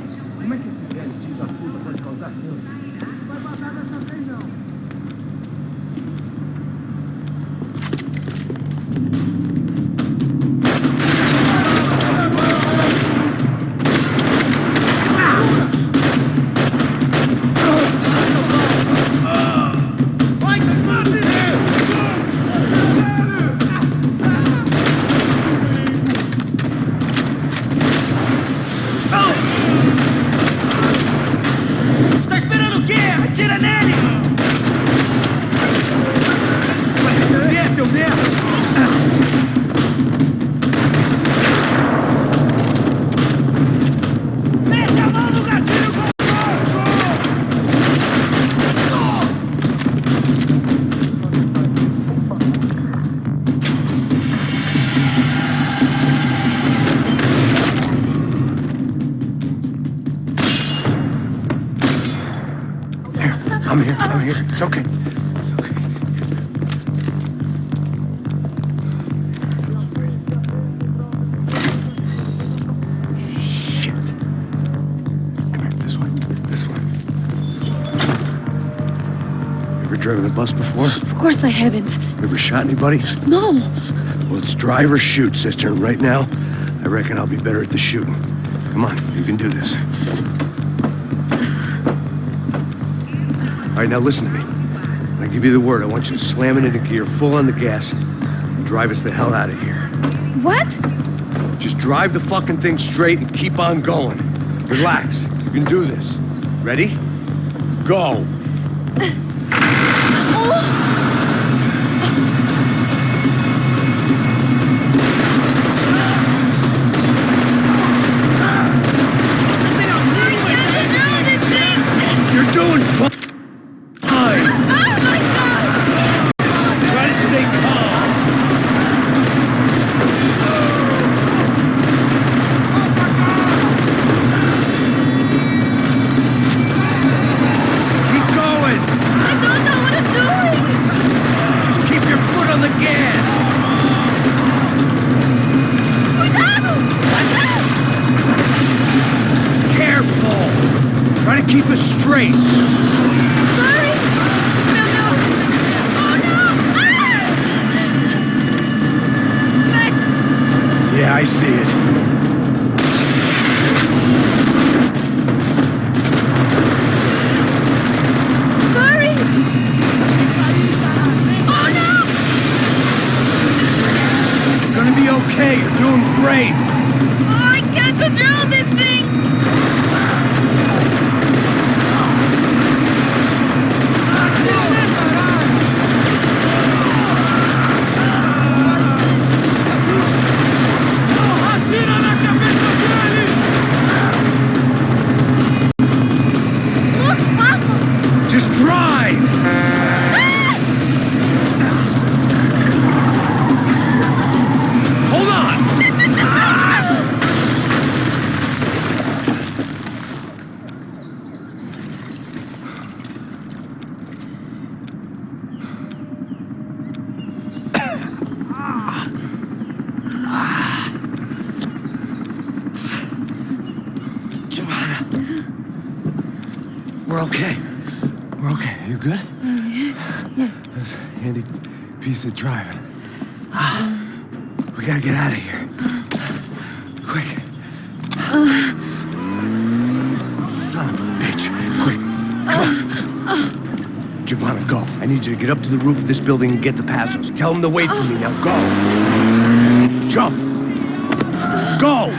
Tá esperando o quê? Atira nele! Vai se fuder, seu merda! Mete a mão no gatilho com I'm here. It's okay. It's okay. Shit. Come here, this way. You ever driven a bus before? Of course I haven't. You ever shot anybody? No. Well, it's drive or shoot, sister, and right now, I reckon I'll be better at the shooting. Come on, you can do this. All right, now listen to me. When I give you the word, I want you to slam it into gear, full on the gas, and drive us the hell out of here. What? Just drive the fucking thing straight and keep on going. Relax. You can do this. Ready? Go. You're doing fine. Oh my God! Try to stay calm. Keep going. I don't know what I'm doing. Just keep your foot on the gas. Cuidado! Careful. Try to keep us straight. Sorry. Meu Deus. Oh no! Max! Yeah, I see it. Sorry. Oh no! You're gonna be okay. You're doing great. Oh, I can't control this thing. Atira na cabeça dele! Look, Paco. Just drive. Hold on. Giovanna. We're okay. We're okay. You good? Yes. That's a handy piece of driving. We gotta get out of here. Quick. Son of a bitch. Quick. Come on. Giovanna, go. I need you to get up to the roof of this building and get the Passos. Tell them to wait for me. Now go. Jump. Go.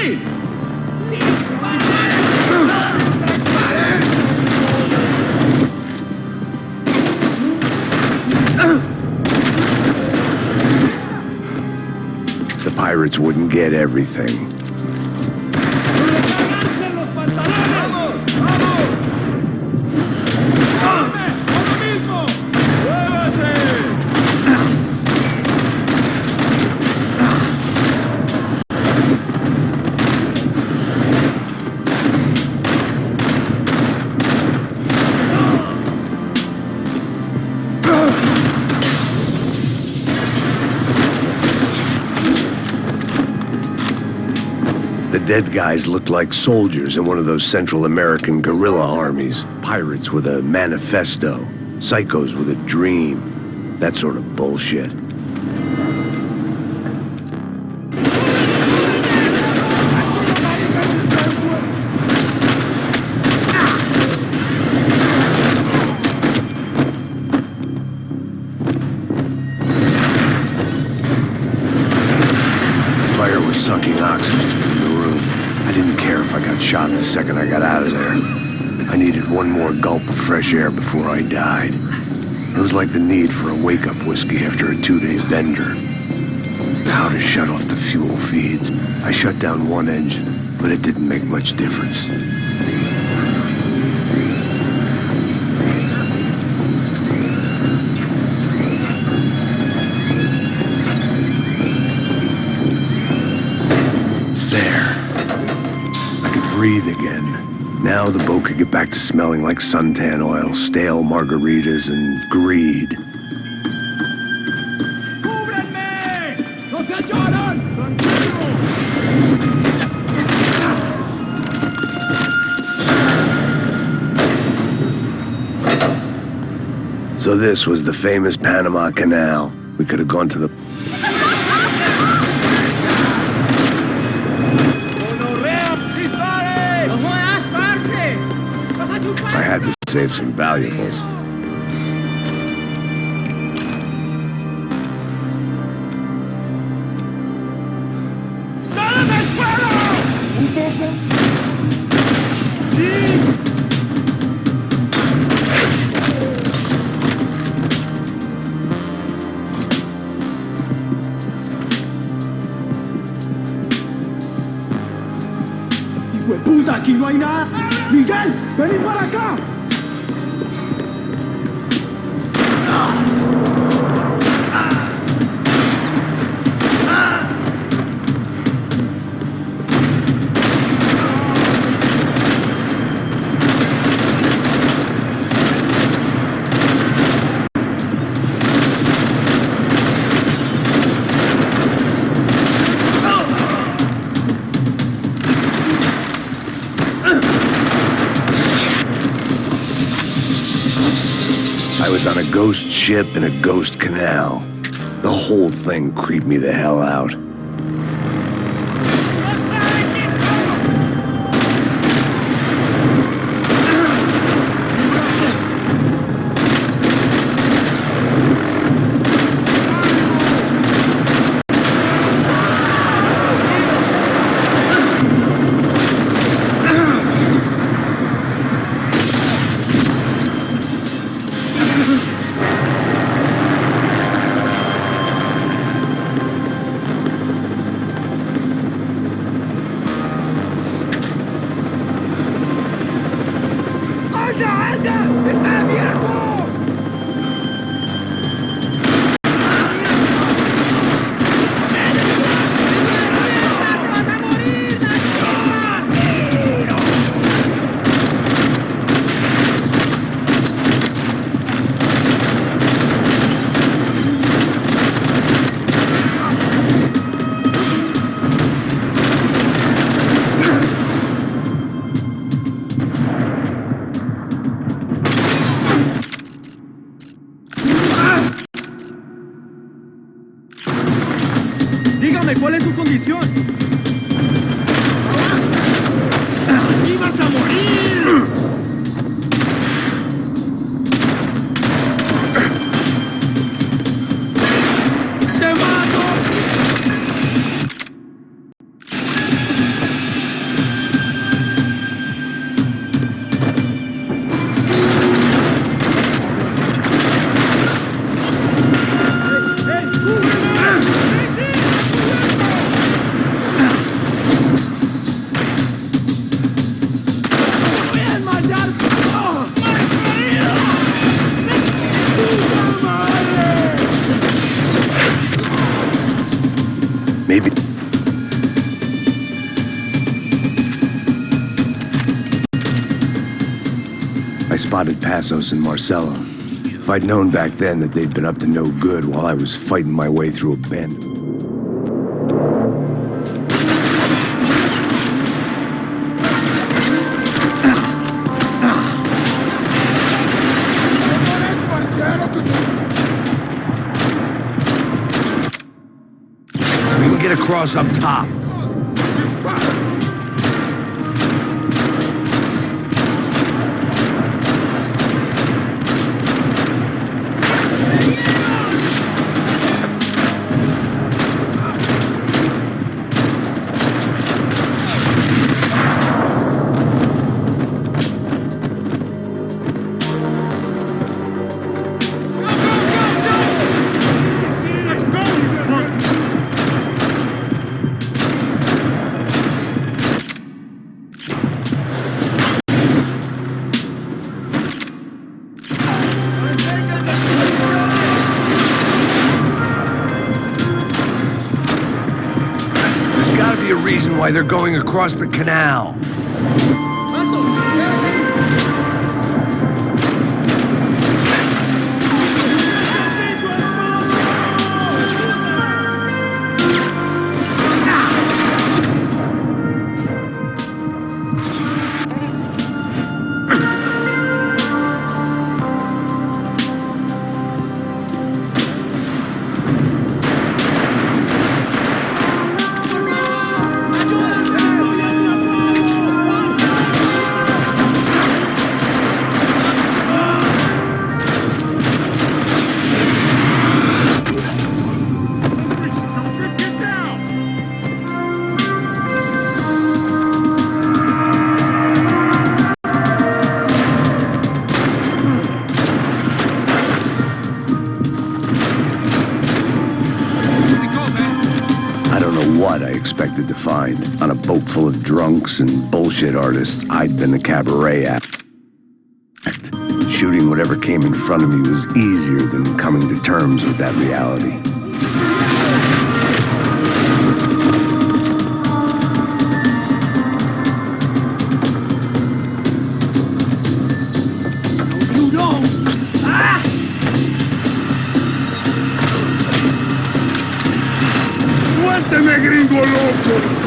¡Sí! The pirates wouldn't get everything. The dead guys looked like soldiers in one of those Central American guerrilla armies. Pirates with a manifesto. Psychos with a dream. That sort of bullshit. The fire was sucking oxygen from the room. I didn't care if I got shot the second I got out of there. I needed one more gulp of fresh air before I died. It was like the need for a wake-up whiskey after a 2-day bender. How to shut off the fuel feeds. I shut down one engine, but it didn't make much difference. Breathe again. Now the boat could get back to smelling like suntan oil, stale margaritas, and greed. So this was the famous Panama Canal. We could have gone to the... I had to save some valuables. ¡Hijo de puta! ¡Aquí no hay nada! ¡Miguel! ¡Vení para acá! I was on a ghost ship in a ghost canal. The whole thing creeped me the hell out. Dígame, ¿cuál es su condición? ¡Aquí vas a morir! ¡Te mato! spotted Passos and Marcelo. If I'd known back then that they'd been up to no good while I was fighting my way through a bend. We can get across up top. Why they're going across the canal. Expected to find. On a boat full of drunks and bullshit artists, I'd been a cabaret act. Shooting whatever came in front of me was easier than coming to terms with that reality. You don't! Ah! ¡Suélteme, gringo loco!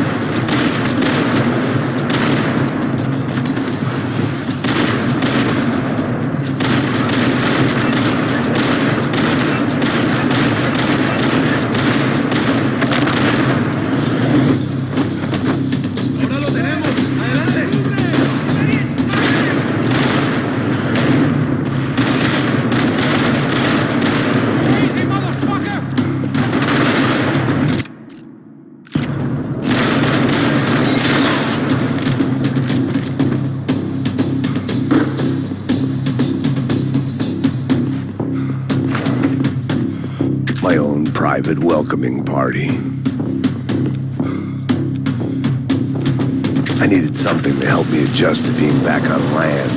My own private welcoming party. I needed something to help me adjust to being back on land.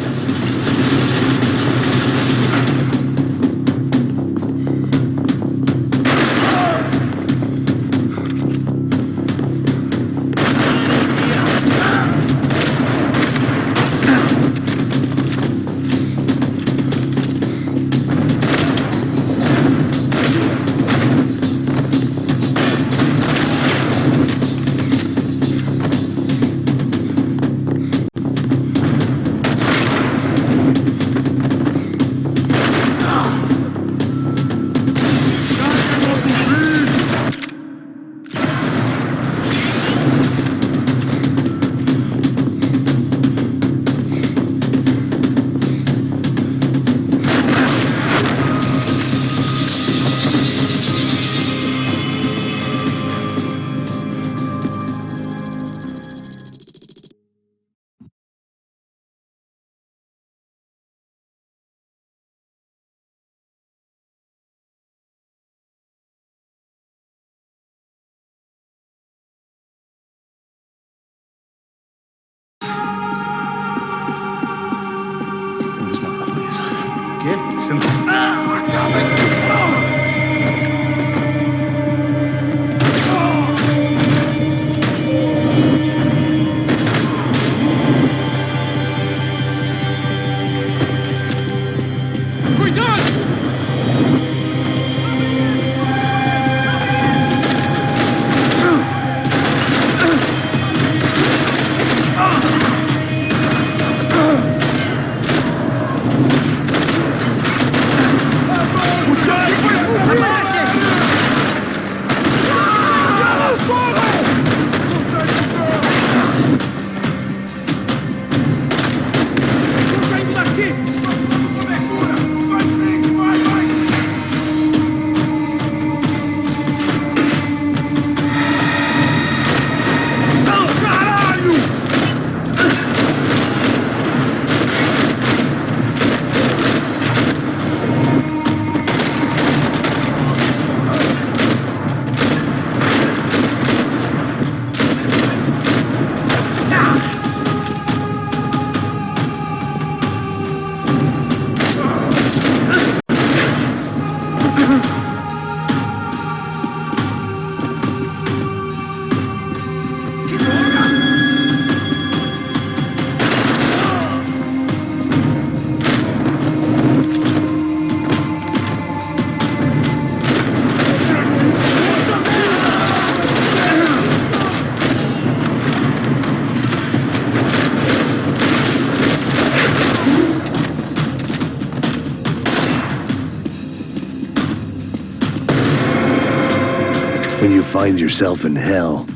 find yourself in hell,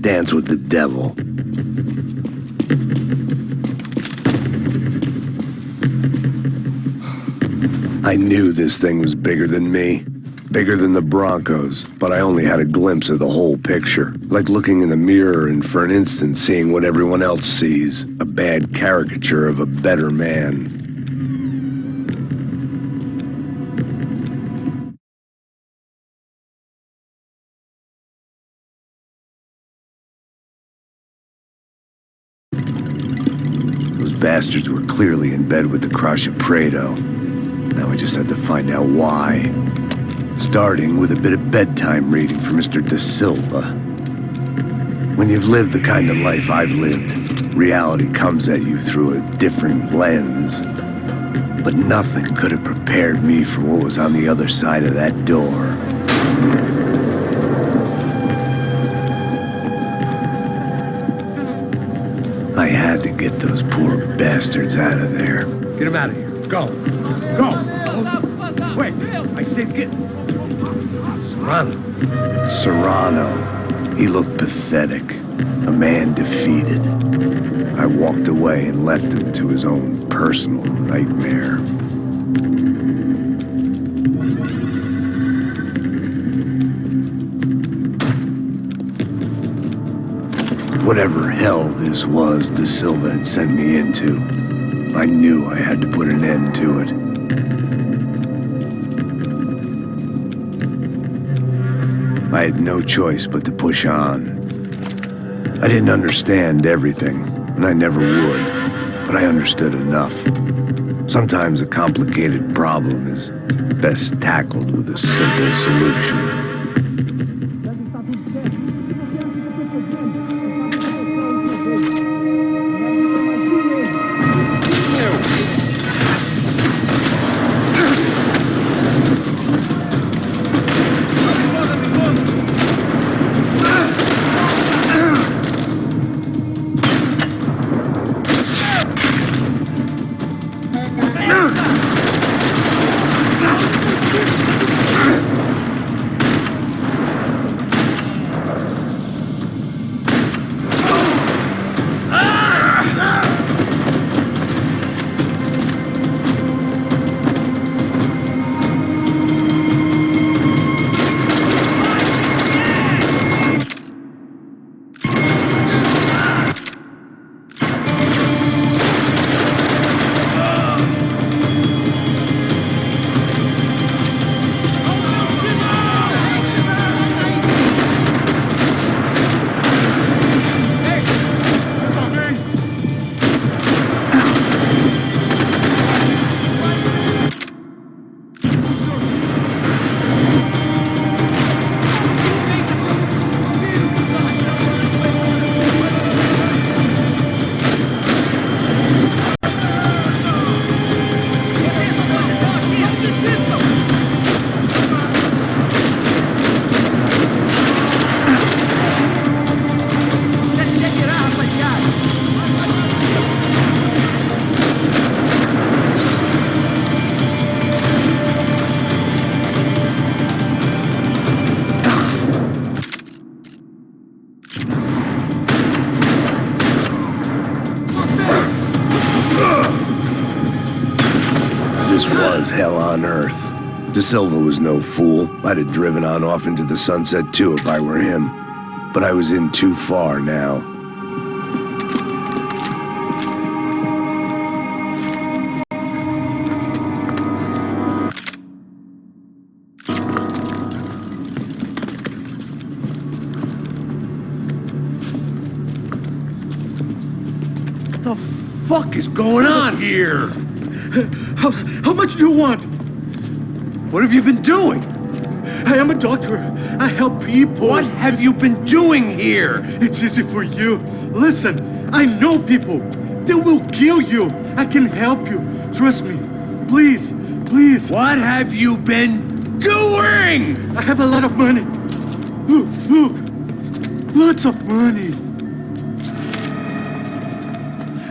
dance with the devil. I knew this thing was bigger than me, bigger than the Broncos, but I only had a glimpse of the whole picture, like looking in the mirror and for an instant seeing what everyone else sees, a bad caricature of a better man. Those bastards were clearly in bed with the Crusher Prado. Now I just had to find out why. Starting with a bit of bedtime reading for Mr. Da Silva. When you've lived the kind of life I've lived, reality comes at you through a different lens. But nothing could have prepared me for what was on the other side of that door. I had to get those poor bastards out of there. Get him out of here. Go. Go. Wait, I said get... Serrano. He looked pathetic. A man defeated. I walked away and left him to his own personal nightmare. Whatever hell this was Da Silva had sent me into, I knew I had to put an end to it. I had no choice but to push on. I didn't understand everything, and I never would, but I understood enough. Sometimes a complicated problem is best tackled with a simple solution. Hell on earth. Da Silva was no fool. I'd have driven on off into the sunset too if I were him. But I was in too far now. What the fuck is going on here? How much do you want? What have you been doing? I am a doctor. I help people. What have you been doing here? It's easy for you. Listen, I know people. They will kill you. I can help you. Trust me. Please, please. What have you been doing? I have a lot of money. Look. Lots of money.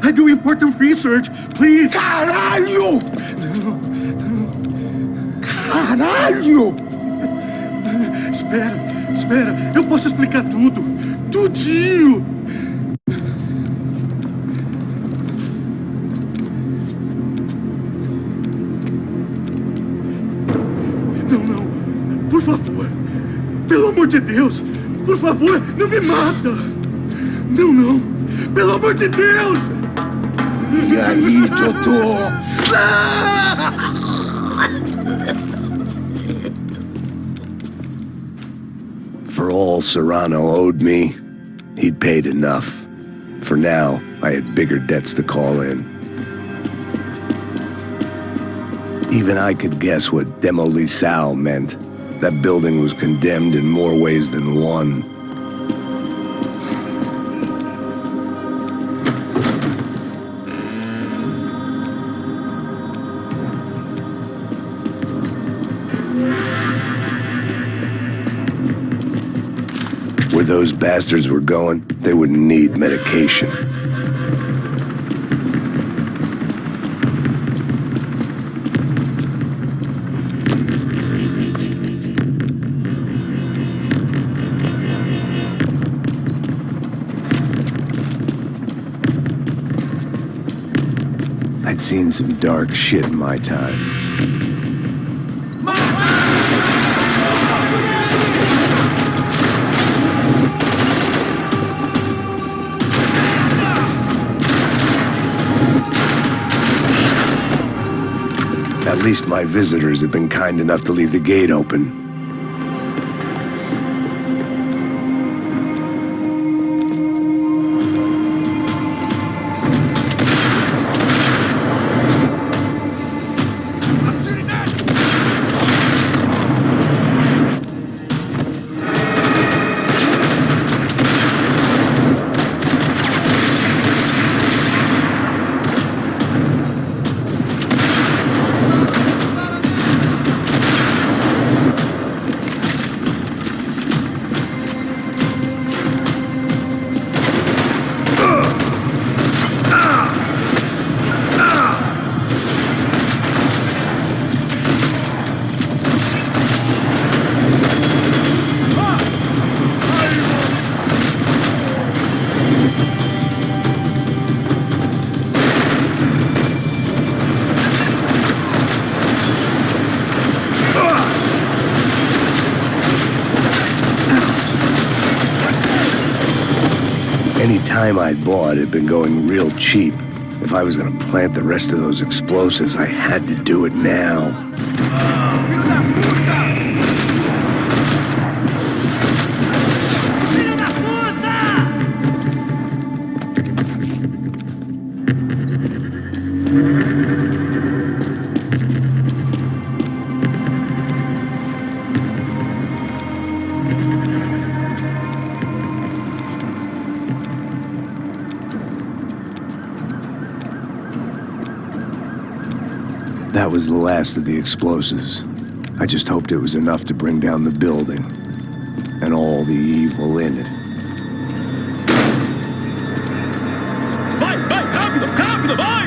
I do important research. Please. Caralho! Caralho! Espera. Espera, eu posso explicar tudo. Tudinho. Não. Por favor. Pelo amor de Deus. Por favor, não me mata. Não. Pelo amor de Deus. E aí, Totó? For all Serrano owed me, he'd paid enough. For now, I had bigger debts to call in. Even I could guess what demolissal meant. That building was condemned in more ways than one. Where those bastards were going, they wouldn't need medication. I'd seen some dark shit in my time. At least my visitors have been kind enough to leave the gate open. Any time I'd bought had been going real cheap. If I was gonna plant the rest of those explosives, I had to do it now. That was the last of the explosives. I just hoped it was enough to bring down the building and all the evil in it. Vai, rápido, vai!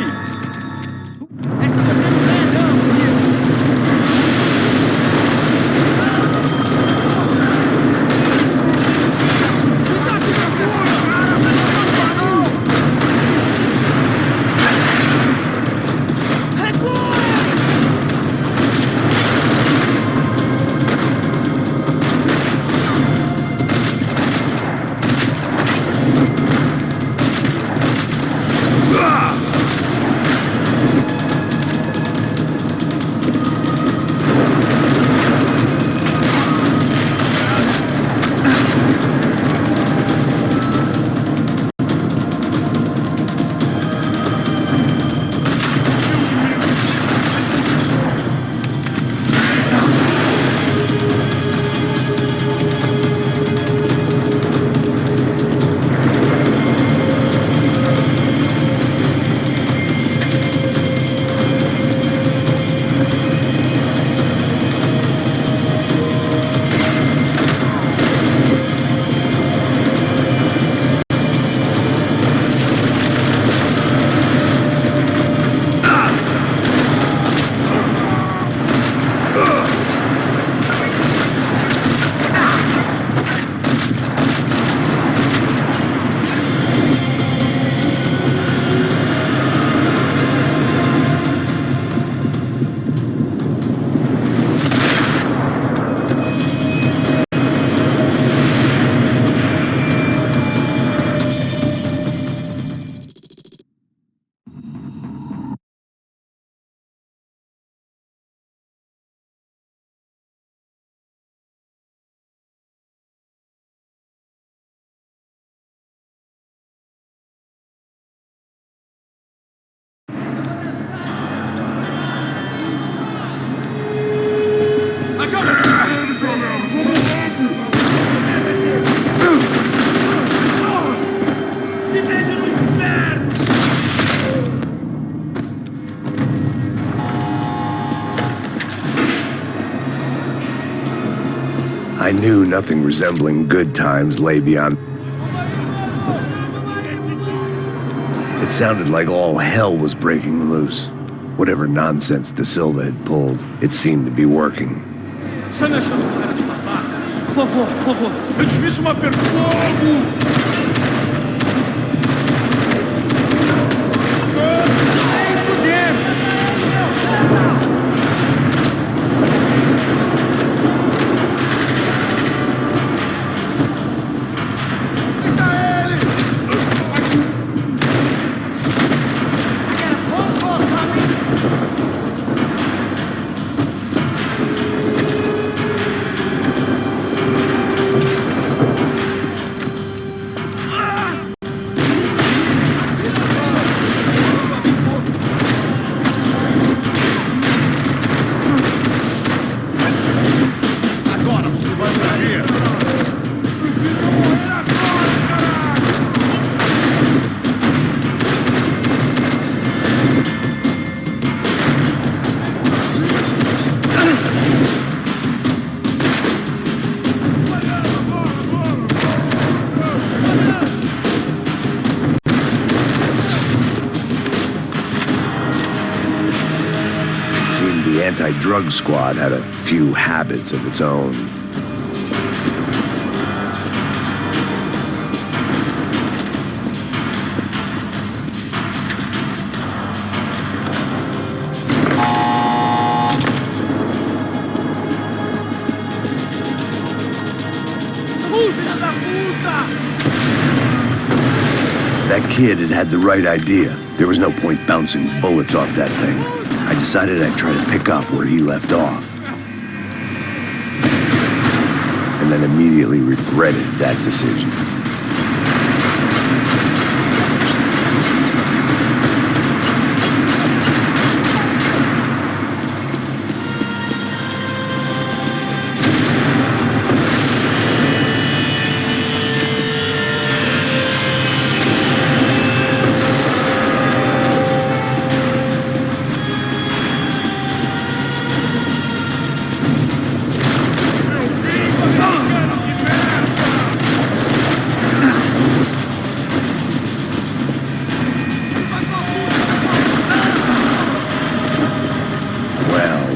I knew nothing resembling good times lay beyond. It sounded like all hell was breaking loose. Whatever nonsense De Silva had pulled, it seemed to be working. Você não achou esse cara de passar? Por favor, eu te fiz uma pergunta. Fogo! The anti-drug squad had a few habits of its own. That kid had the right idea. There was no point bouncing bullets off that thing. I decided I'd try to pick up where he left off. And then immediately regretted that decision.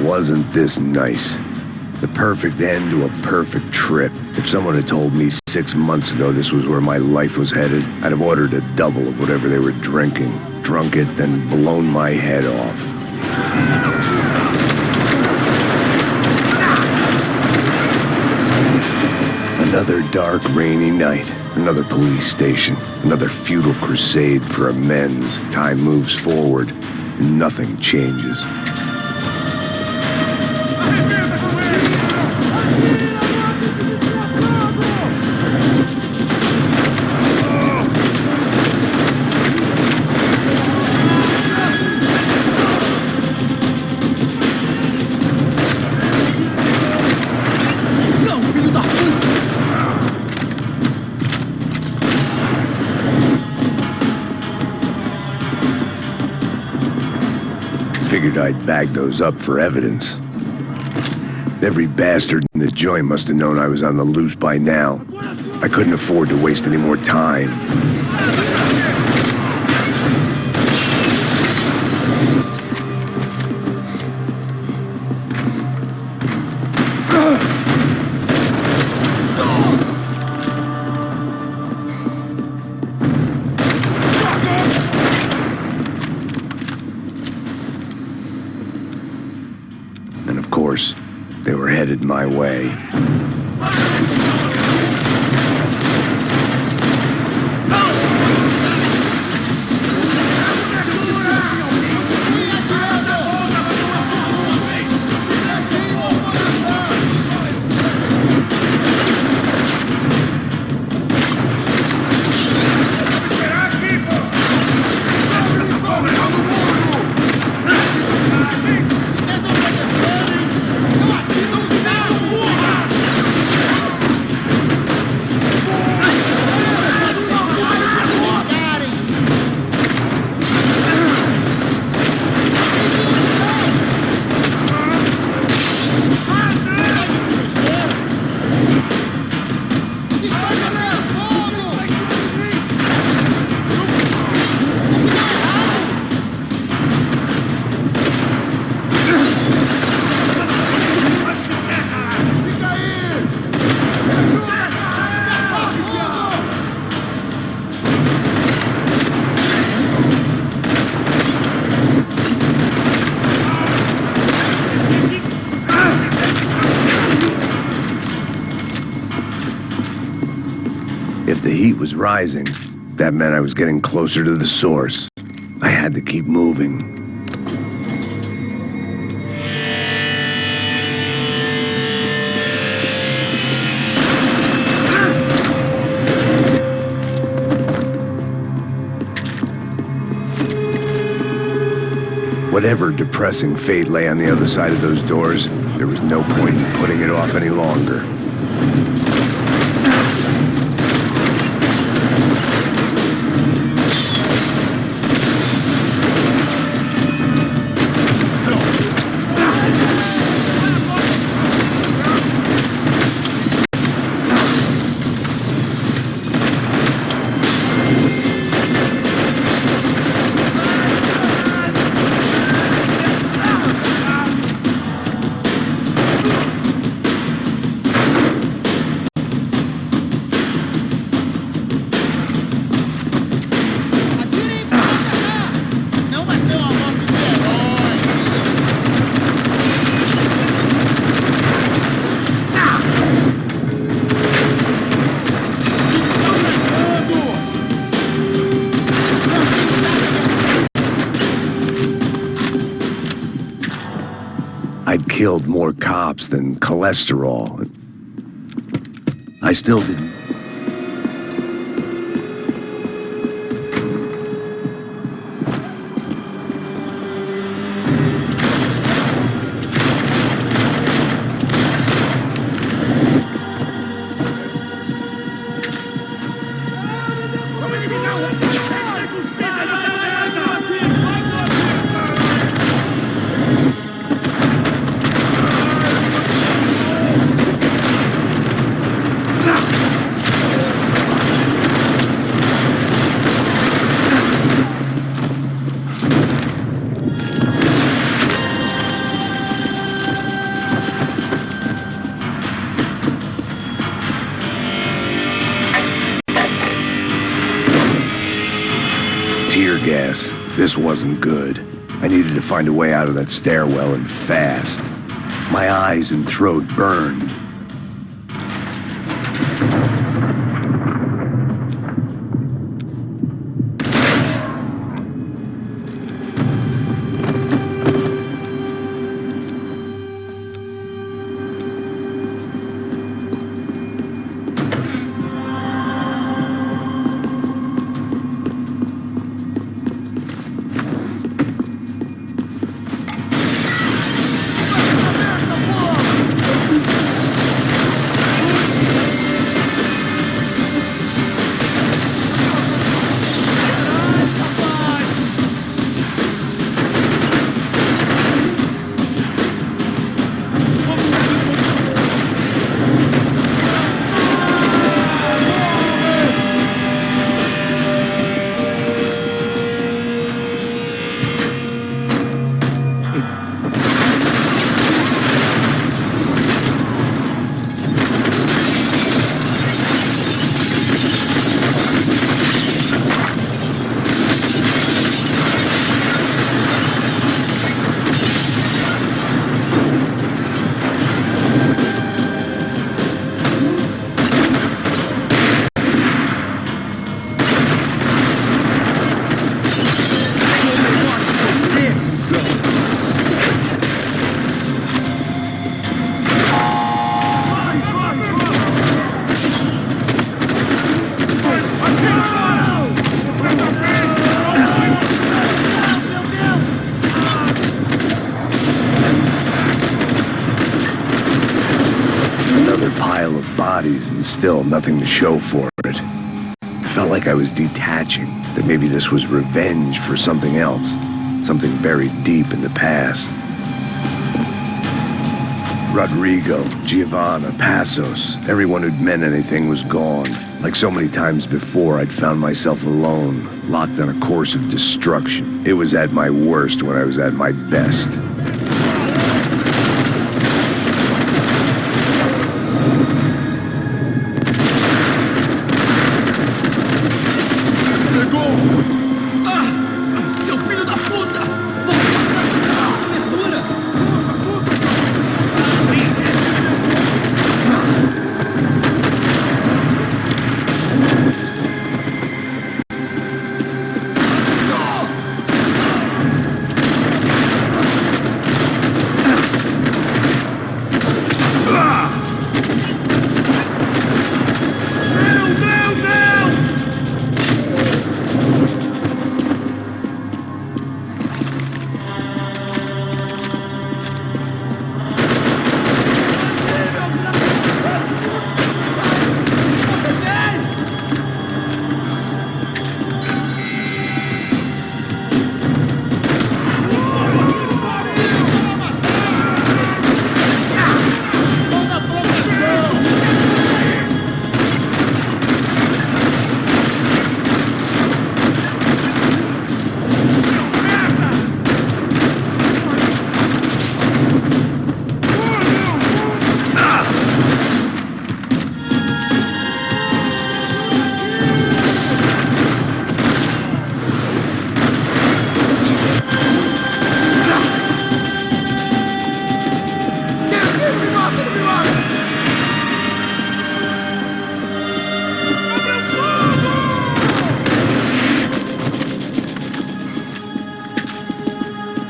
Wasn't this nice? The perfect end to a perfect trip. If someone had told me 6 months ago this was where my life was headed, I'd have ordered a double of whatever they were drinking, drunk it, then blown my head off. Another dark, rainy night. Another police station. Another futile crusade for amends. Time moves forward, and nothing changes. Figured I'd bag those up for evidence. Every bastard in the joint must have known I was on the loose by now. I couldn't afford to waste any more time. And of course, they were headed my way. heat was rising. That meant I was getting closer to the source. I had to keep moving. Whatever depressing fate lay on the other side of those doors, there was no point in putting it off any longer. I'd killed more cops than cholesterol. I still didn't. Tear gas. This wasn't good. I needed to find a way out of that stairwell and fast. My eyes and throat burned. And still nothing to show for it. It felt like I was detaching, that maybe this was revenge for something else, something buried deep in the past. Rodrigo, Giovanna, Passos, everyone who'd meant anything was gone. Like so many times before, I'd found myself alone, locked on a course of destruction. It was at my worst when I was at my best.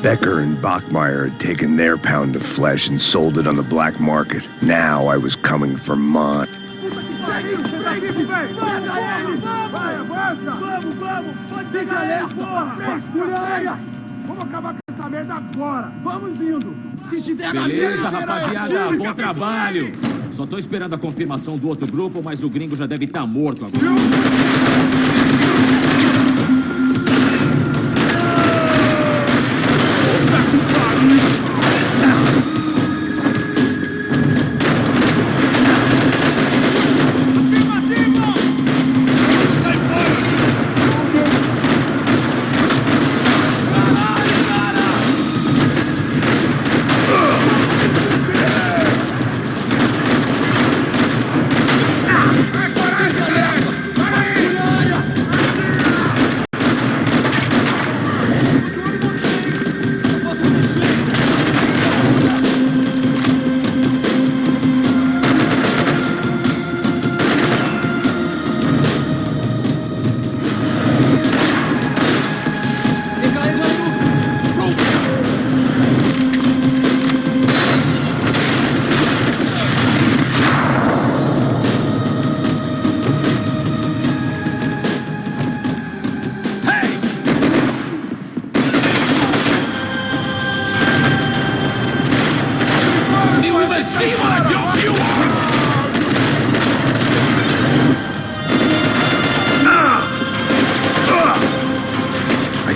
Becker and Bachmeyer had taken their pound of flesh and sold it on the black market. Now I was coming for mine. Beleza, rapaziada, bom trabalho. Só tô esperando a confirmação do outro grupo, mas o gringo já deve estar morto agora.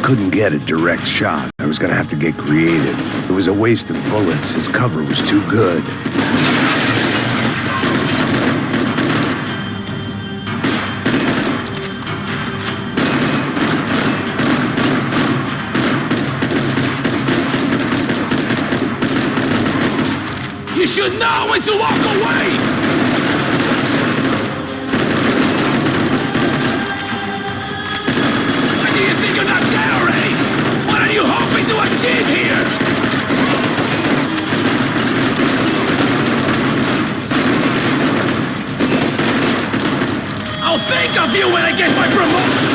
Couldn't get a direct shot. I was gonna have to get creative. It was a waste of bullets. His cover was too good. You should know when to walk away! You think you're not dead already? What are you hoping to achieve here? I'll think of you when I get my promotion!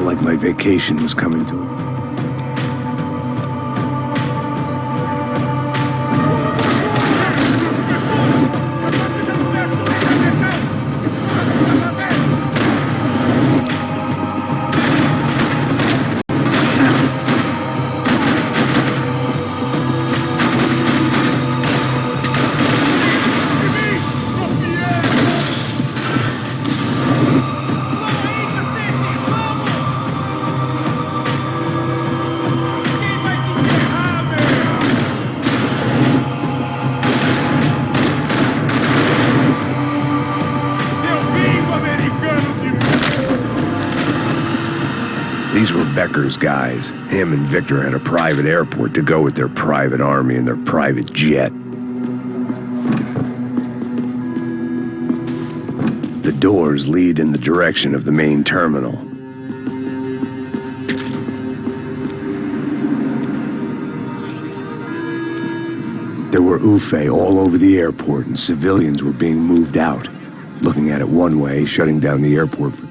Felt like my vacation was coming to an These were Becker's guys. Him and Victor had a private airport to go with their private army and their private jet. The doors lead in the direction of the main terminal. There were UFE all over the airport and civilians were being moved out. Looking at it one way, shutting down the airport for...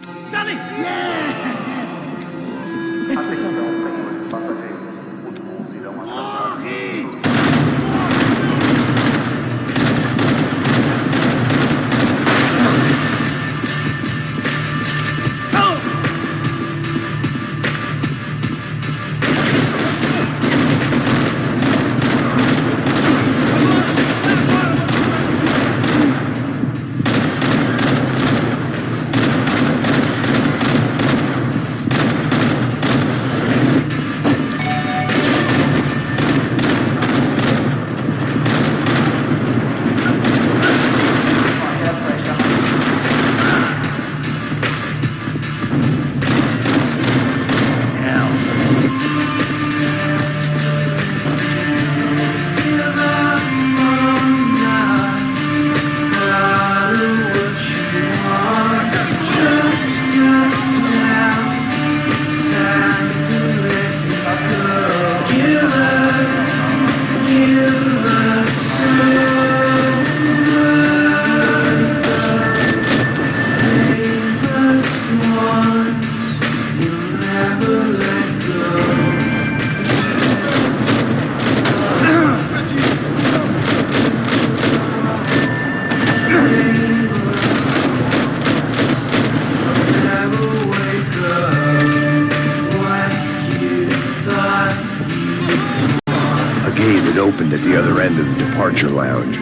Opened at the other end of the departure lounge.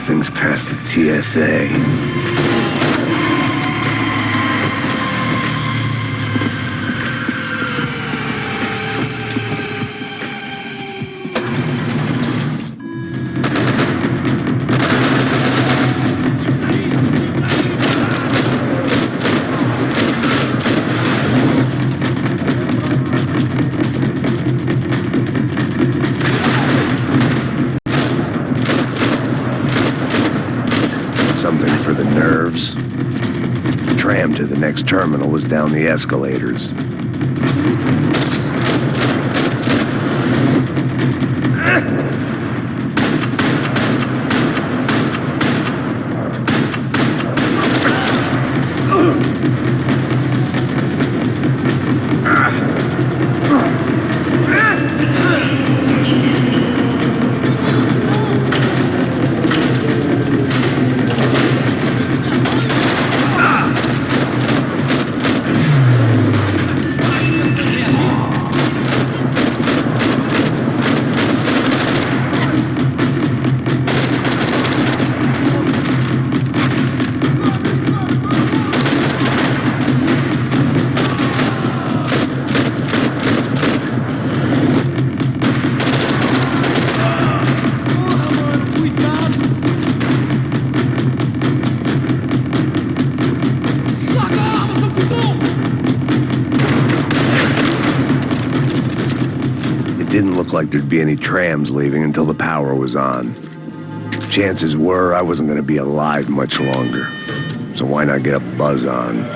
Things past the TSA. Something for the nerves. The tram to the next terminal was down the escalators. didn't look like there'd be any trams leaving until the power was on. Chances were I wasn't going to be alive much longer, so why not get a buzz on?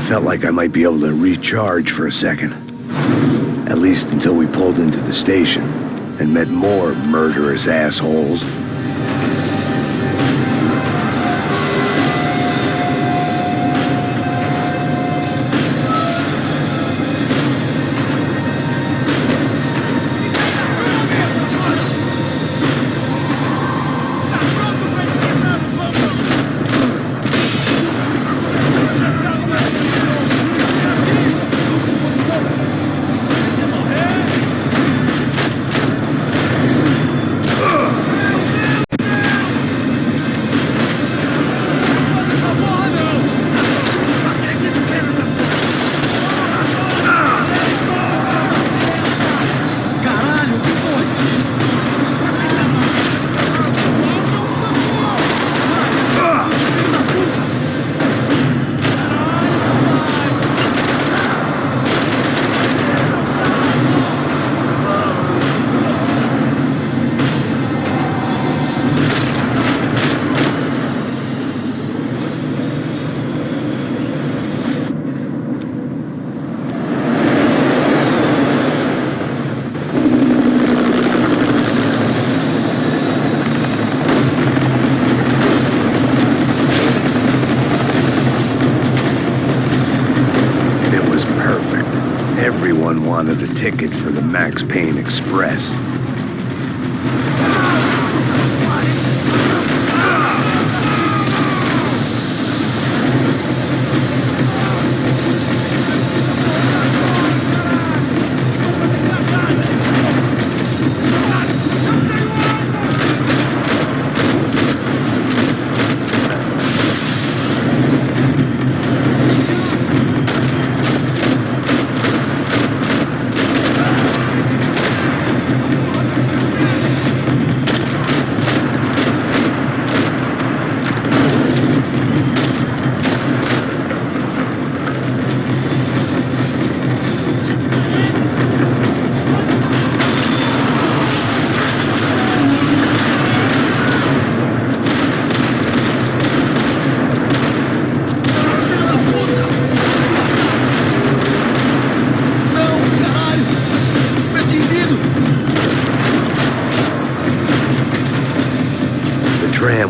Felt like I might be able to recharge for a second. At least until we pulled into the station and met more murderous assholes. Everyone wanted a ticket for the Max Payne Express.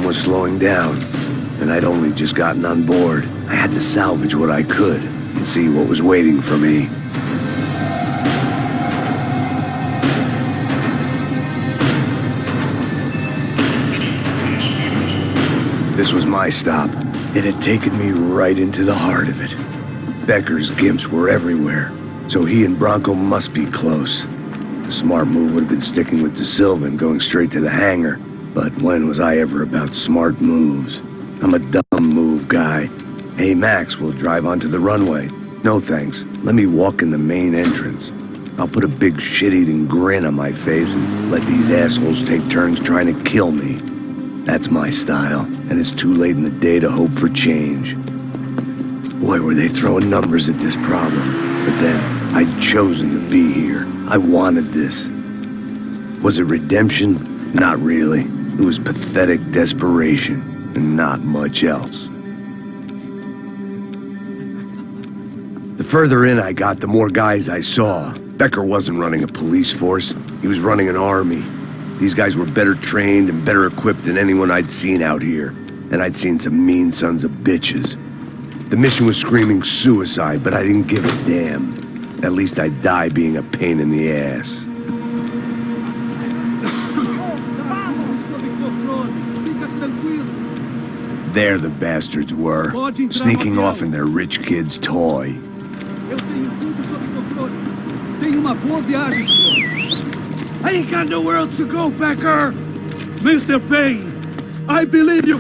Was slowing down, and I'd only just gotten on board. I had to salvage what I could and see what was waiting for me. This was my stop. It had taken me right into the heart of it. Becker's gimps were everywhere, so he and Bronco must be close. The smart move would have been sticking with De Silva and going straight to the hangar. But when was I ever about smart moves? I'm a dumb move guy. Hey, Max, we'll drive onto the runway. No thanks. Let me walk in the main entrance. I'll put a big shit-eating grin on my face and let these assholes take turns trying to kill me. That's my style, and it's too late in the day to hope for change. Boy, were they throwing numbers at this problem. But then, I'd chosen to be here. I wanted this. Was it redemption? Not really. It was pathetic desperation, and not much else. The further in I got, the more guys I saw. Becker wasn't running a police force. He was running an army. These guys were better trained and better equipped than anyone I'd seen out here. And I'd seen some mean sons of bitches. The mission was screaming suicide, but I didn't give a damn. At least I'd die being a pain in the ass. There the bastards were, sneaking off in their rich kid's toy. Tenha uma boa viagem, senhor. I ain't got nowhere else to go, Becker. Mr. Payne, I believe you.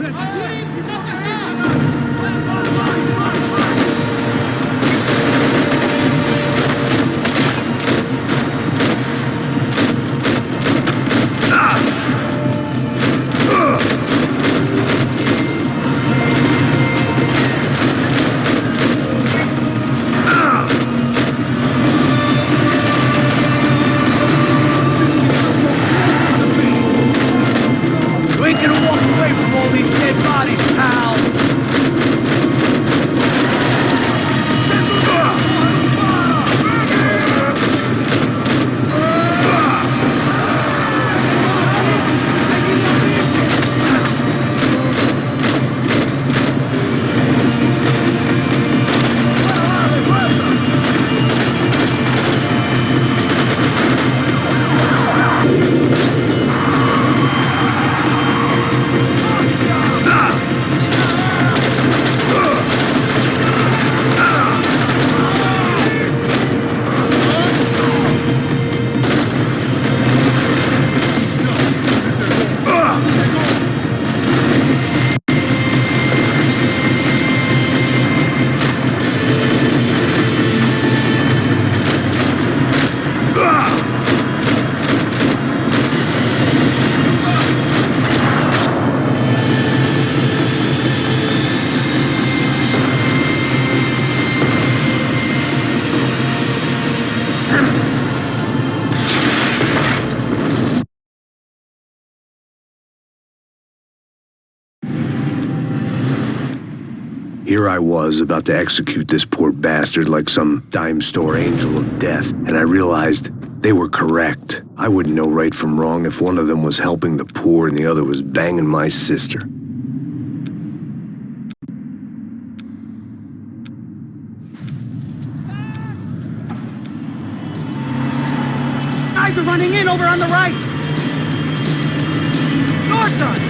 Here I was, about to execute this poor bastard like some dime store angel of death, and I realized they were correct. I wouldn't know right from wrong if one of them was helping the poor and the other was banging my sister. Guys are running in over on the right. North side.